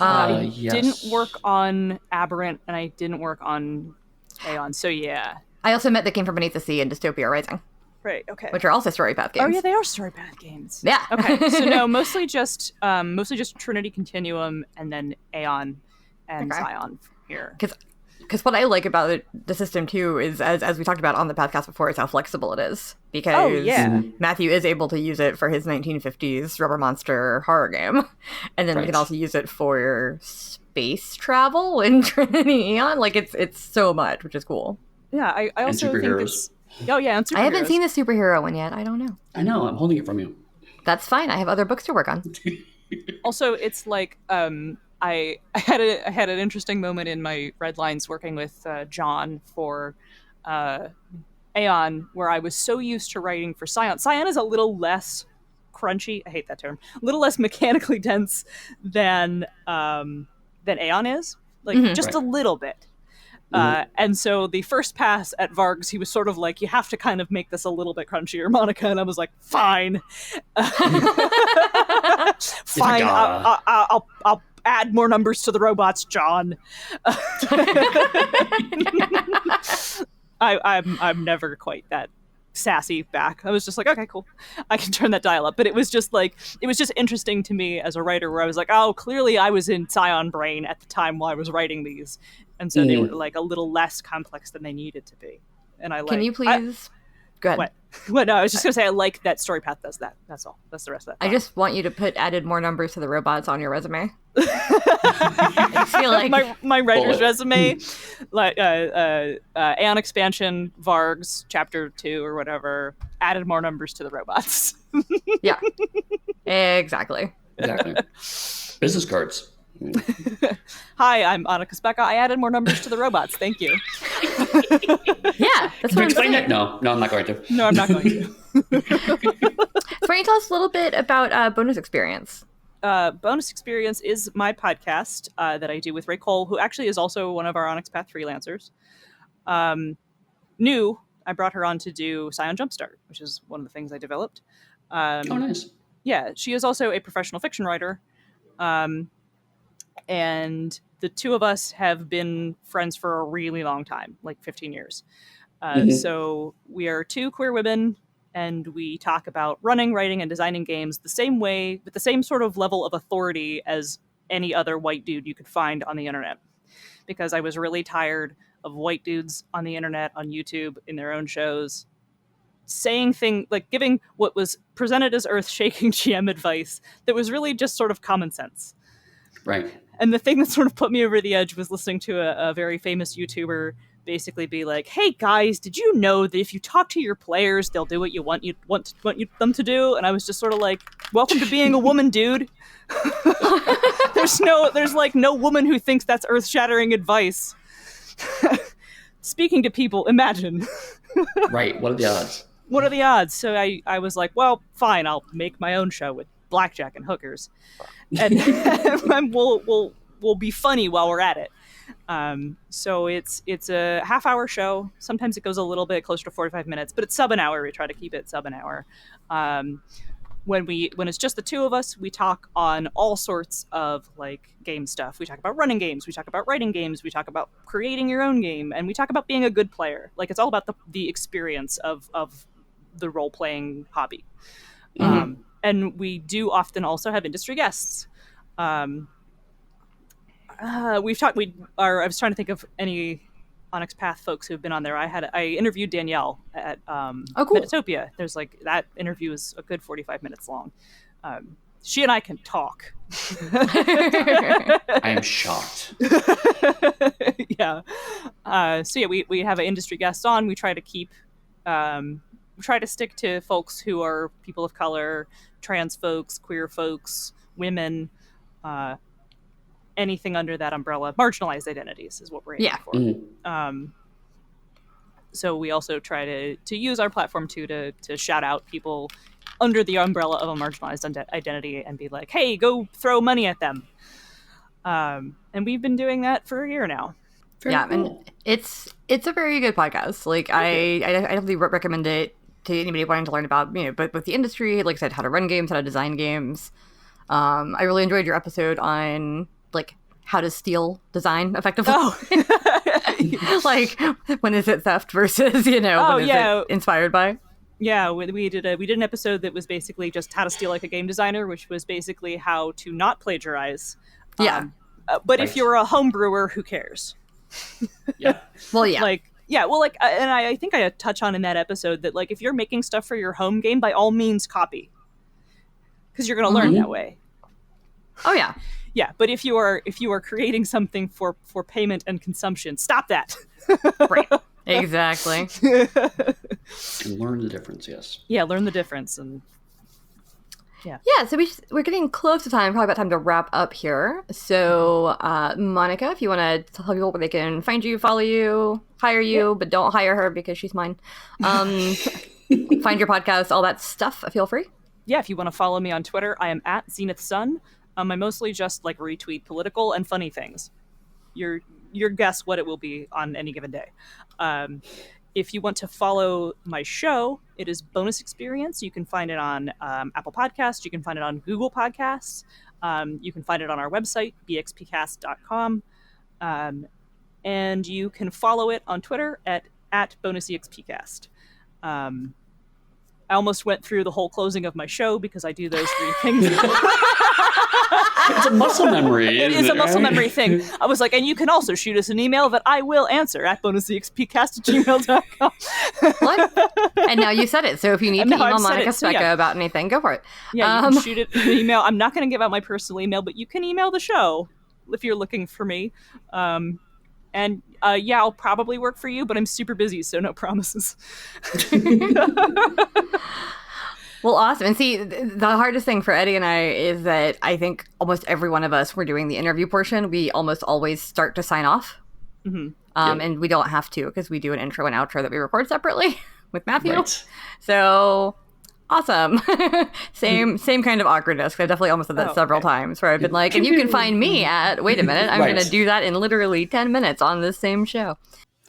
I
yes.
didn't work on Aberrant, and I didn't work on Aeon, so yeah.
I also met the Game from Beneath the Sea and Dystopia Rising.
Right, okay.
Which are also Storypath games.
Oh yeah, they are Storypath games.
Yeah.
Okay, so no, mostly just Trinity Continuum and then Aeon and Scion here.
Because what I like about the system too is, as we talked about on the Pathcast before, is how flexible it is. Because Matthew is able to use it for his 1950s Rubber Monster horror game, and then we can also use it for space travel in Trinity Eon. Like it's so much, which is cool.
Yeah, I also think it's. Oh yeah, and superheroes.
I haven't seen the superhero one yet. I don't know.
I know. I'm holding it from you.
That's fine. I have other books to work on.
Also, it's like I had an interesting moment in my red lines working with John for Aeon, where I was so used to writing for Scion. Scion is a little less crunchy. I hate that term. A little less mechanically dense than Aeon is, like just a little bit. And so the first pass at Vargs, he was sort of like, you have to kind of make this a little bit crunchier, Monica. And I was like, fine. Fine. I'll add more numbers to the robots, John. I'm never quite that sassy back. I was just like, okay, cool. I can turn that dial up. But it was just interesting to me as a writer where I was like, oh, clearly I was in Scion brain at the time while I was writing these. And so they were like a little less complex than they needed to be. And I like.
Can you please go ahead?
What? No, I was just gonna say I like that Storypath does that. That's all. That's the rest of that.
I just want you to put added more numbers to the robots on your resume. I feel like
my writer's resume, like Aeon expansion, Vargs, chapter 2 or whatever, added more numbers to the robots.
Yeah, exactly.
Business cards.
Hi, I'm Monica Speca. I added more numbers to the robots. Thank you.
Yeah, that's what I'm saying.
It? No, I'm not going to.
No, I'm not going to.
So can you tell us a little bit about Bonus Experience?
Bonus Experience is my podcast that I do with Ray Cole, who actually is also one of our Onyx Path freelancers. I brought her on to do Scion Jumpstart, which is one of the things I developed.
Oh, nice.
Yeah, she is also a professional fiction writer. And the two of us have been friends for a really long time, like 15 years. So we are two queer women, and we talk about running, writing, and designing games the same way, with the same sort of level of authority as any other white dude you could find on the internet. Because I was really tired of white dudes on the internet, on YouTube, in their own shows, saying things like giving what was presented as earth-shaking GM advice that was really just sort of common sense.
Right.
And the thing that sort of put me over the edge was listening to a very famous YouTuber basically be like, "Hey guys, did you know that if you talk to your players, they'll do what you want them to do?" And I was just sort of like, "Welcome to being a woman, dude." There's no woman who thinks that's earth-shattering advice. Speaking to people, imagine.
Right. What are the odds?
What are the odds? So I was like, well, fine, I'll make my own show with blackjack and hookers, and we'll be funny while we're at it. So it's a half-hour show. Sometimes it goes a little bit closer to 45 minutes, but it's sub an hour. We try to keep it sub an hour. When it's just the two of us, we talk on all sorts of like game stuff. We talk about running games, we talk about writing games, we talk about creating your own game, and we talk about being a good player. Like, it's all about the experience of the role-playing hobby. And we do often also have industry guests. I was trying to think of any Onyx Path folks who've been on there. I interviewed Danielle at Metatopia. There's that interview is a good 45 minutes long. She and I can talk.
I am shocked.
Yeah. We have an industry guest on. We try to stick to folks who are people of color, trans folks, queer folks, women, anything under that umbrella. Marginalized identities is what we're aiming for. So we also try to use our platform to shout out people under the umbrella of a marginalized identity and be like, hey, go throw money at them. And we've been doing that for a year now.
Cool. And it's a very good podcast. Like, I definitely recommend it to anybody wanting to learn about, but with the industry, like I said, how to run games, how to design games. I really enjoyed your episode on like how to steal design effectively. Like, when is it theft versus when is it inspired by?
Yeah, we did an episode that was basically just how to steal like a game designer, which was basically how to not plagiarize. But right. If you're a home brewer, who cares?
Yeah.
Well, yeah.
And I think I touch on in that episode that like if you're making stuff for your home game, by all means copy, because you're going to learn that way.
Oh yeah.
Yeah, but if you are creating something for payment and consumption, stop that.
Right. Exactly.
And learn the difference. Yes.
Yeah, learn the difference. And yeah.
So we're getting close to time. Probably about time to wrap up here. So, Monica, if you want to tell people where they can find you, follow you, hire you, but don't hire her because she's mine. Find your podcast, all that stuff. Feel free.
Yeah, if you want to follow me on Twitter, I am at Zenith Sun. I mostly just like retweet political and funny things. Your guess what it will be on any given day. If you want to follow my show, it is Bonus Experience. You can find it on Apple Podcasts. You can find it on Google Podcasts. You can find it on our website, bxpcast.com. And you can follow it on Twitter at bonusexpcast. I almost went through the whole closing of my show because I do those three things.
It's a muscle memory.
It is a muscle memory thing. I was like, and you can also shoot us an email that I will answer at bonusexpcast@gmail.com.
What? And now you said it. So if you need to email Monica Speca about anything, go for it.
Yeah, you can shoot it an email. I'm not going to give out my personal email, but you can email the show if you're looking for me. I'll probably work for you, but I'm super busy, so no promises.
Well, awesome. And see, the hardest thing for Eddie and I is that I think almost every one of us, we're doing the interview portion, we almost always start to sign off.
Mm-hmm.
And we don't have to because we do an intro and outro that we record separately with Matthew.
Right.
So, awesome. Same kind of awkwardness. I definitely almost did that several times where I've been like, and you can find me at, wait a minute, I'm going to do that in literally 10 minutes on this same show.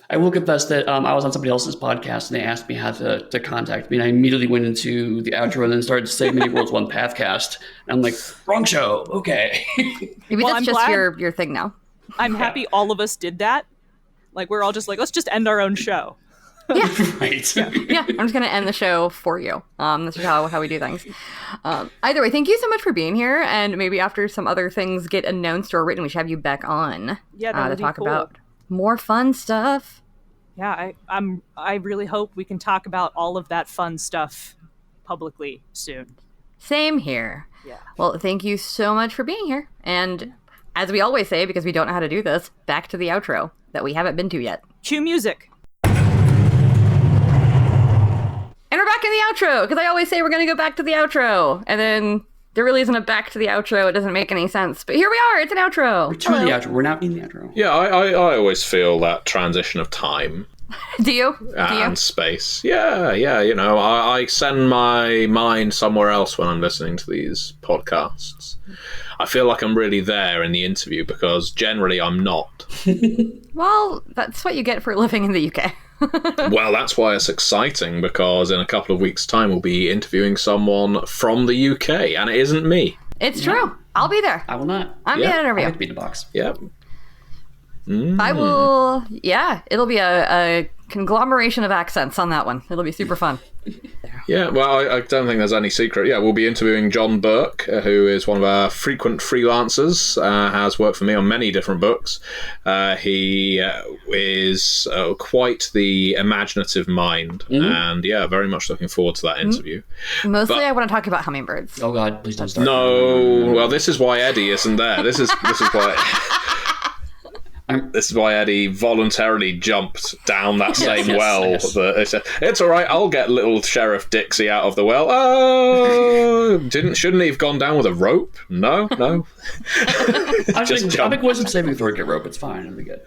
I will confess that I was on somebody else's podcast and they asked me how to contact me, and I immediately went into the outro and then started to say Many Worlds One Pathcast. And I'm like, wrong show. Okay.
Maybe that's just your thing now.
I'm happy all of us did that. Like, we're all just like, let's just end our own show.
Yeah.
Right.
Yeah, I'm just going to end the show for you. This is how we do things. Either way, thank you so much for being here. And maybe after some other things get announced or written, we should have you back on to talk about more fun stuff.
Yeah, I really hope we can talk about all of that fun stuff publicly soon.
Same here.
Yeah.
Well, thank you so much for being here. And as we always say, because we don't know how to do this, back to the outro that we haven't been to yet.
Cue music.
And we're back in the outro, because I always say we're going to go back to the outro. And then there really isn't a back to the outro. It doesn't make any sense. But here we are. It's an outro.
We're to the outro. We're now in the outro.
Yeah, I always feel that transition of time.
Do you?
And space. Yeah. You know, I send my mind somewhere else when I'm listening to these podcasts. I feel like I'm really there in the interview because generally I'm not.
Well, that's what you get for living in the UK.
Well, that's why it's exciting, because in a couple of weeks' time we'll be interviewing someone from the UK, and it isn't me.
It's true. I'll be there.
I will not.
I'm the interview.
I'll be the box.
Yep.
I will. Yeah, it'll be a conglomeration of accents on that one. It'll be super fun.
Yeah, well, I don't think there's any secret. Yeah, we'll be interviewing John Burke, who is one of our frequent freelancers, has worked for me on many different books. He is quite the imaginative mind, and yeah, very much looking forward to that interview.
Mostly I want to talk about hummingbirds.
Oh God, please don't start.
No, well, this is why Eddie isn't there. This is why... This is why Eddie voluntarily jumped down that same well.
Yes.
They said, it's all right, I'll get little Sheriff Dixie out of the well. Oh, shouldn't he have gone down with a rope? No.
I think wisdom saving throw get rope. It's fine. It'll be good.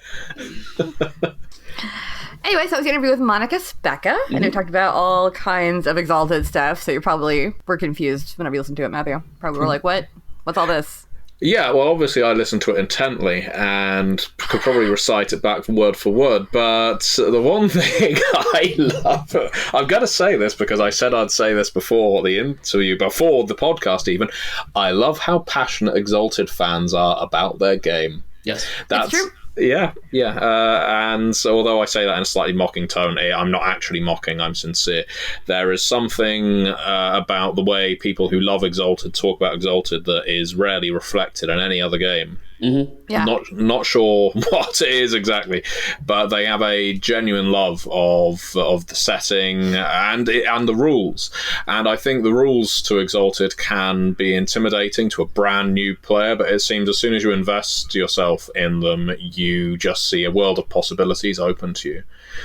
Anyway, so that was the interview with Monica Speca, and we talked about all kinds of Exalted stuff, so you probably were confused whenever you listened to it, Matthew. Probably were like, what? What's all this?
Yeah, well, obviously I listened to it intently and could probably recite it back word for word, but the one thing I love... I've got to say this because I said I'd say this before the interview, before the podcast even. I love how passionate Exalted fans are about their game.
Yes.
That's true.
Yeah. And so, although I say that in a slightly mocking tone, I'm not actually mocking, I'm sincere. There is something about the way people who love Exalted talk about Exalted that is rarely reflected in any other game.
Mm-hmm.
Yeah.
Not sure what it is exactly, but they have a genuine love of the setting and the rules. And I think the rules to Exalted can be intimidating to a brand new player, but it seems as soon as you invest yourself in them, you just see a world of possibilities open to you.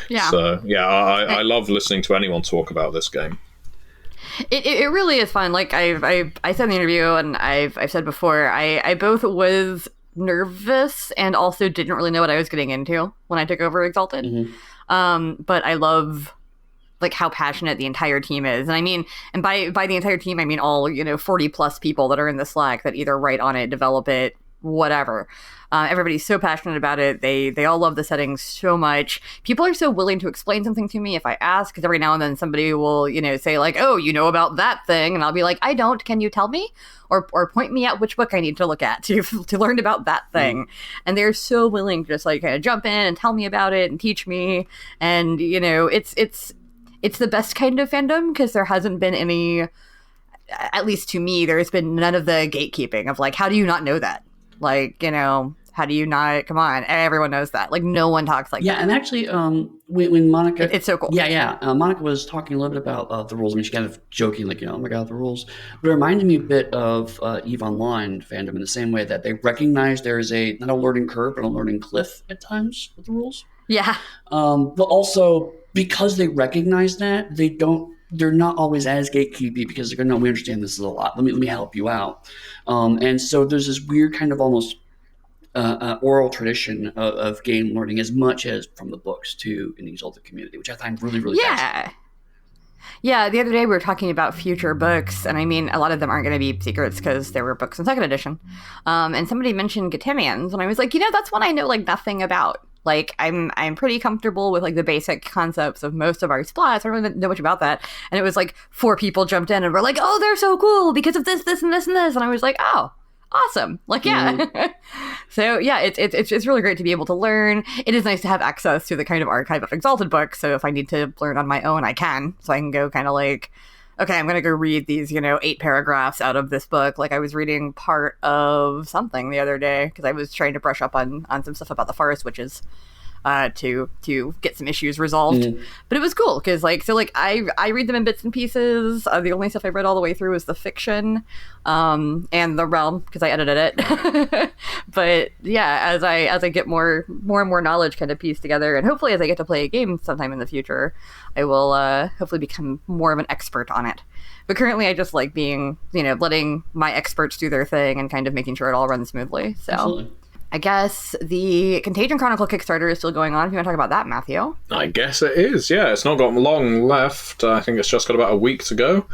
Yeah.
So yeah, I love listening to anyone talk about this game.
It really is fun. Like I said in the interview, and I've said before, I both was nervous and also didn't really know what I was getting into when I took over Exalted. Mm-hmm. But I love like how passionate the entire team is. And I mean, and by the entire team, I mean all, 40 plus people that are in the Slack that either write on it, develop it, whatever. Everybody's so passionate about it. They all love the settings so much. People are so willing to explain something to me if I ask, because every now and then somebody will, say like, oh, you know about that thing. And I'll be like, I don't. Can you tell me? Or point me at which book I need to look at to learn about that thing. And they're so willing to just like kind of jump in and tell me about it and teach me. And, it's the best kind of fandom because there hasn't been any, at least to me, there's been none of the gatekeeping of like, how do you not know that? Like, how do you not? Come on, everyone knows that. Like, no one talks like that.
Yeah, and actually, when Monica,
it's so cool.
Yeah. Monica was talking a little bit about the rules. I mean, she kind of joking, like, oh my god, the rules. But it reminded me a bit of EVE Online fandom in the same way that they recognize there is not a learning curve, but a learning cliff at times with the rules.
Yeah.
But also because they recognize that, they're not always as gatekeepy because they're going, no, we understand this is a lot. Let me help you out. And so there's this weird kind of almost oral tradition of game learning as much as from the books to in the Exalted community, which I find really, really fascinating.
Yeah, the other day we were talking about future books, and I mean, a lot of them aren't going to be secrets because there were books in second edition. And somebody mentioned Gatimians, and I was like, that's one I know like nothing about. Like, I'm pretty comfortable with, like, the basic concepts of most of our splats. I don't really know much about that. And it was, like, 4 people jumped in and were like, oh, they're so cool because of this, this, and this, and this. And I was like, oh, awesome. Like, yeah. So, yeah, it's really great to be able to learn. It is nice to have access to the kind of archive of Exalted books. So if I need to learn on my own, I can. So I can go kind of like, okay, I'm going to go read these, 8 paragraphs out of this book. Like, I was reading part of something the other day because I was trying to brush up on some stuff about the forest witches to get some issues resolved. But it was cool because, I read them in bits and pieces. The only stuff I read all the way through was the fiction and the realm because I edited it. But yeah, as I get more and more knowledge kind of pieced together, and hopefully as I get to play a game sometime in the future, I will hopefully become more of an expert on it. But currently I just like being, letting my experts do their thing and kind of making sure it all runs smoothly. So absolutely. I guess the Contagion Chronicle Kickstarter is still going on. If you want to talk about that, Matthew.
I guess it is, yeah. It's not got long left. I think it's just got about a week to go.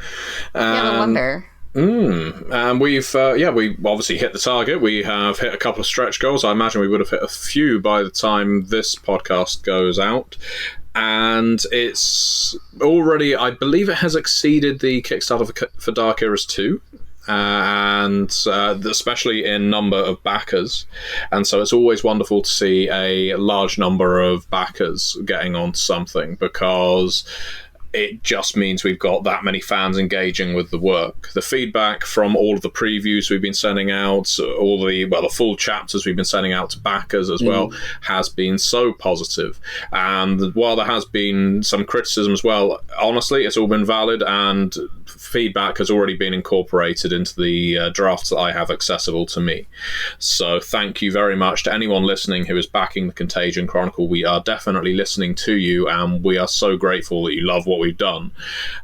Yeah, no wonder.
And we've we obviously hit the target. We have hit a couple of stretch goals. I imagine we would have hit a few by the time this podcast goes out. And it's already, I believe it has exceeded the Kickstarter for Dark Eras 2. And especially in number of backers. And so it's always wonderful to see a large number of backers getting on something, because it just means we've got that many fans engaging with the work. The feedback from all of the previews we've been sending out, the full chapters we've been sending out to backers as well, has been so positive. And while there has been some criticism as well, honestly, it's all been valid, and feedback has already been incorporated into the drafts that I have accessible to me. So thank you very much to anyone listening who is backing the Contagion Chronicle. We are definitely listening to you, and we are so grateful that you love what we've done.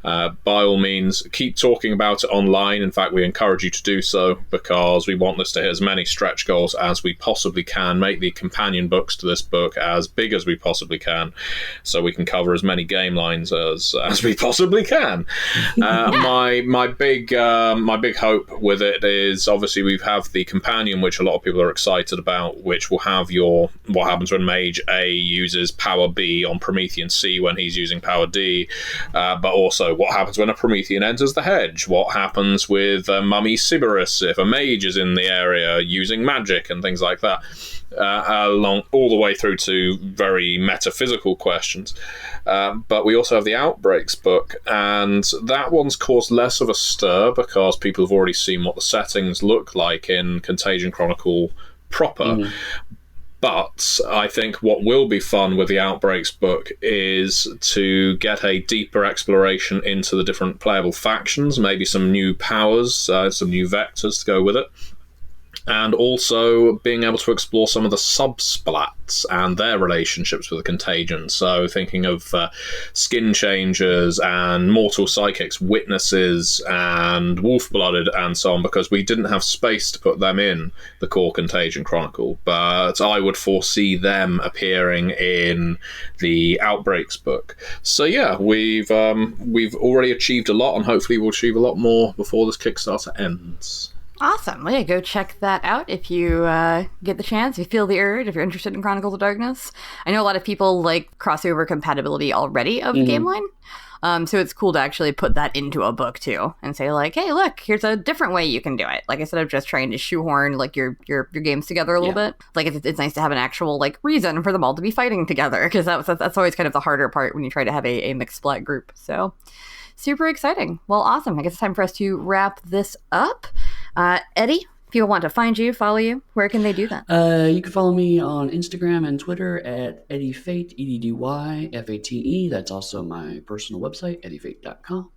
By all means, keep talking about it online. In fact, we encourage you to do so, because we want this to hit as many stretch goals as we possibly can, make the companion books to this book as big as we possibly can, so we can cover as many game lines as we possibly can. My big hope with it is, obviously we have the companion, which a lot of people are excited about, which will have your what happens when Mage A uses power B on Promethean C when he's using power D, but also what happens when a Promethean enters the hedge, what happens with Mummy Sybaris if a mage is in the area using magic, and things like that, along all the way through to very metaphysical questions. But we also have the Outbreaks book, and that one's caused less of a stir because people have already seen what the settings look like in Contagion Chronicle proper. But I think what will be fun with the Outbreaks book is to get a deeper exploration into the different playable factions, maybe some new powers, some new vectors to go with it. And also being able to explore some of the sub-splats and their relationships with the Contagion. So thinking of Skin Changers and Mortal Psychics, Witnesses and Wolf-Blooded and so on, because we didn't have space to put them in the core Contagion Chronicle. But I would foresee them appearing in the Outbreaks book. So yeah, we've already achieved a lot, and hopefully we'll achieve a lot more before this Kickstarter ends.
Awesome. Well, yeah, go check that out if you get the chance, if you feel the urge, if you're interested in Chronicles of Darkness. I know a lot of people like crossover compatibility already of the game line. So it's cool to actually put that into a book too, and say like, hey, look, here's a different way you can do it. Like, instead of just trying to shoehorn like your games together a little bit, like it's nice to have an actual like reason for them all to be fighting together, because that's always kind of the harder part when you try to have a mixed splat group. So super exciting. Well, awesome. I guess it's time for us to wrap this up. Eddie, if people want to find you, follow you, where can they do that?
You can follow me on Instagram and Twitter at EddieFate, EDDYFATE. That's also my personal website, eddiefate.com.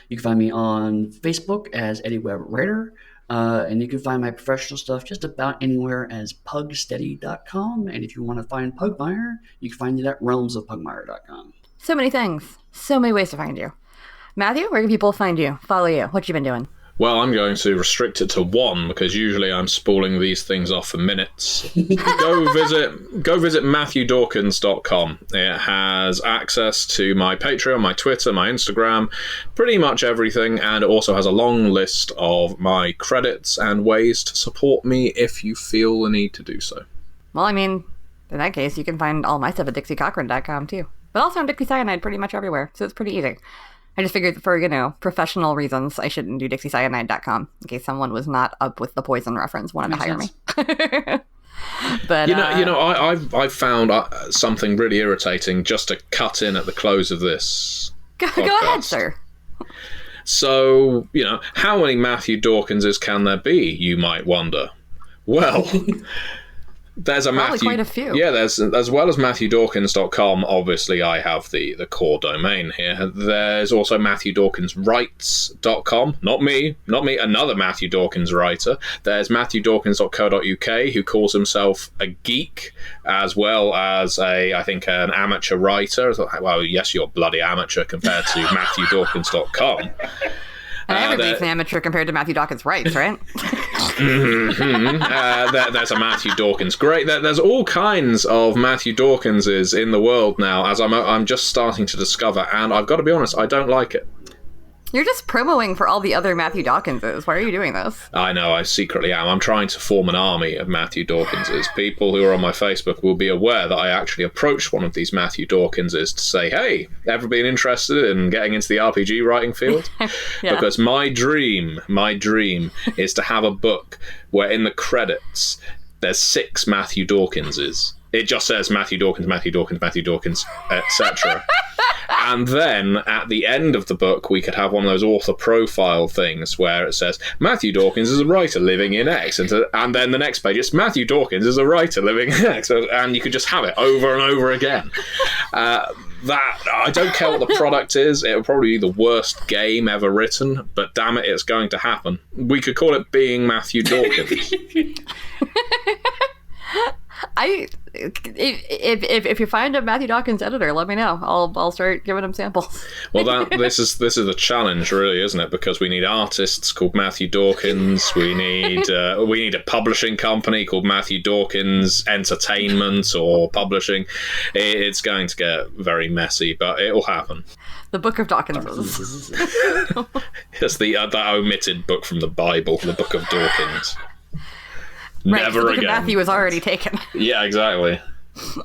You can find me on Facebook as Eddie Webb Writer, and you can find my professional stuff just about anywhere as pugsteady.com. And if you want to find Pugmire, you can find it at realmsofpugmire.com.
So many things, so many ways to find you. Matthew, where can people find you, follow you? What you been doing?
Well, I'm going to restrict it to one, because usually I'm spooling these things off for minutes. Go visit MatthewDawkins.com. It has access to my Patreon, my Twitter, my Instagram, pretty much everything, and it also has a long list of my credits and ways to support me if you feel the need to do so.
Well, I mean, In that case, you can find all my stuff at DixieCochran.com too. But also on Dixie Cyanide pretty much everywhere, so it's pretty easy. I just figured for, professional reasons, I shouldn't do DixieCyanide.com in case someone was not up with the poison reference, wanted to hire me. But
I've found something really irritating just to cut in at the close of this podcast.
Go ahead, sir.
So, how many Matthew Dawkinses can there be, you might wonder? Well, there's a
Probably
Matthew...
quite a few.
Yeah, there's, as well as MatthewDawkins.com, obviously I have the core domain here. There's also MatthewDawkinsWrites.com. Not me, another Matthew Dawkins writer. There's MatthewDawkins.co.uk, who calls himself a geek, as well as I think an amateur writer. Well, yes, you're bloody amateur compared to MatthewDawkins.com.
And everybody's an amateur compared to Matthew Dawkins Writes, right?
There's a Matthew Dawkins. Great. There's all kinds of Matthew Dawkinses in the world now, as I'm just starting to discover, and I've got to be honest, I don't like it.
You're just promoting for all the other Matthew Dawkinses. Why are you doing this?
I know, I secretly am. I'm trying to form an army of Matthew Dawkinses. People who are on my Facebook will be aware that I actually approached one of these Matthew Dawkinses to say, hey, ever been interested in getting into the RPG writing field? Yeah. Because my dream is to have a book where in the credits there's 6 Matthew Dawkinses. It just says Matthew Dawkins, etc. And then at the end of the book, we could have one of those author profile things where it says Matthew Dawkins is a writer living in X, and then the next page it's Matthew Dawkins is a writer living in X, and you could just have it over and over again. That I don't care what the product is. It'll probably be the worst game ever written, but damn it, it's going to happen. We could call it Being Matthew Dawkins.
If you find a Matthew Dawkins editor, let me know. I'll start giving him samples.
Well, this is the challenge, really, isn't it? Because we need artists called Matthew Dawkins. We need a publishing company called Matthew Dawkins Entertainment or Publishing. It's going to get very messy, but it will happen.
The Book of Dawkinses.
It's the omitted book from the Bible, the Book of Dawkins.
Right,
Never
the
again.
Matthew was already taken.
Yeah, exactly.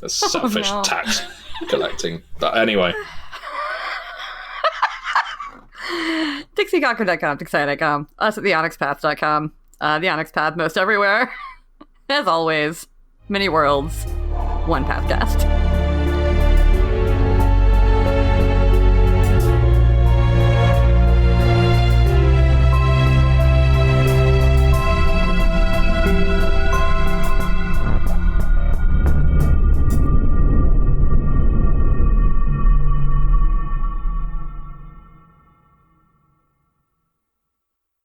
A selfish tax collecting. But anyway.
DixieCochran.com, Dixie.com, us at theonyxpath.com. The Onyx Path most everywhere. As always, many worlds, one Pathcast.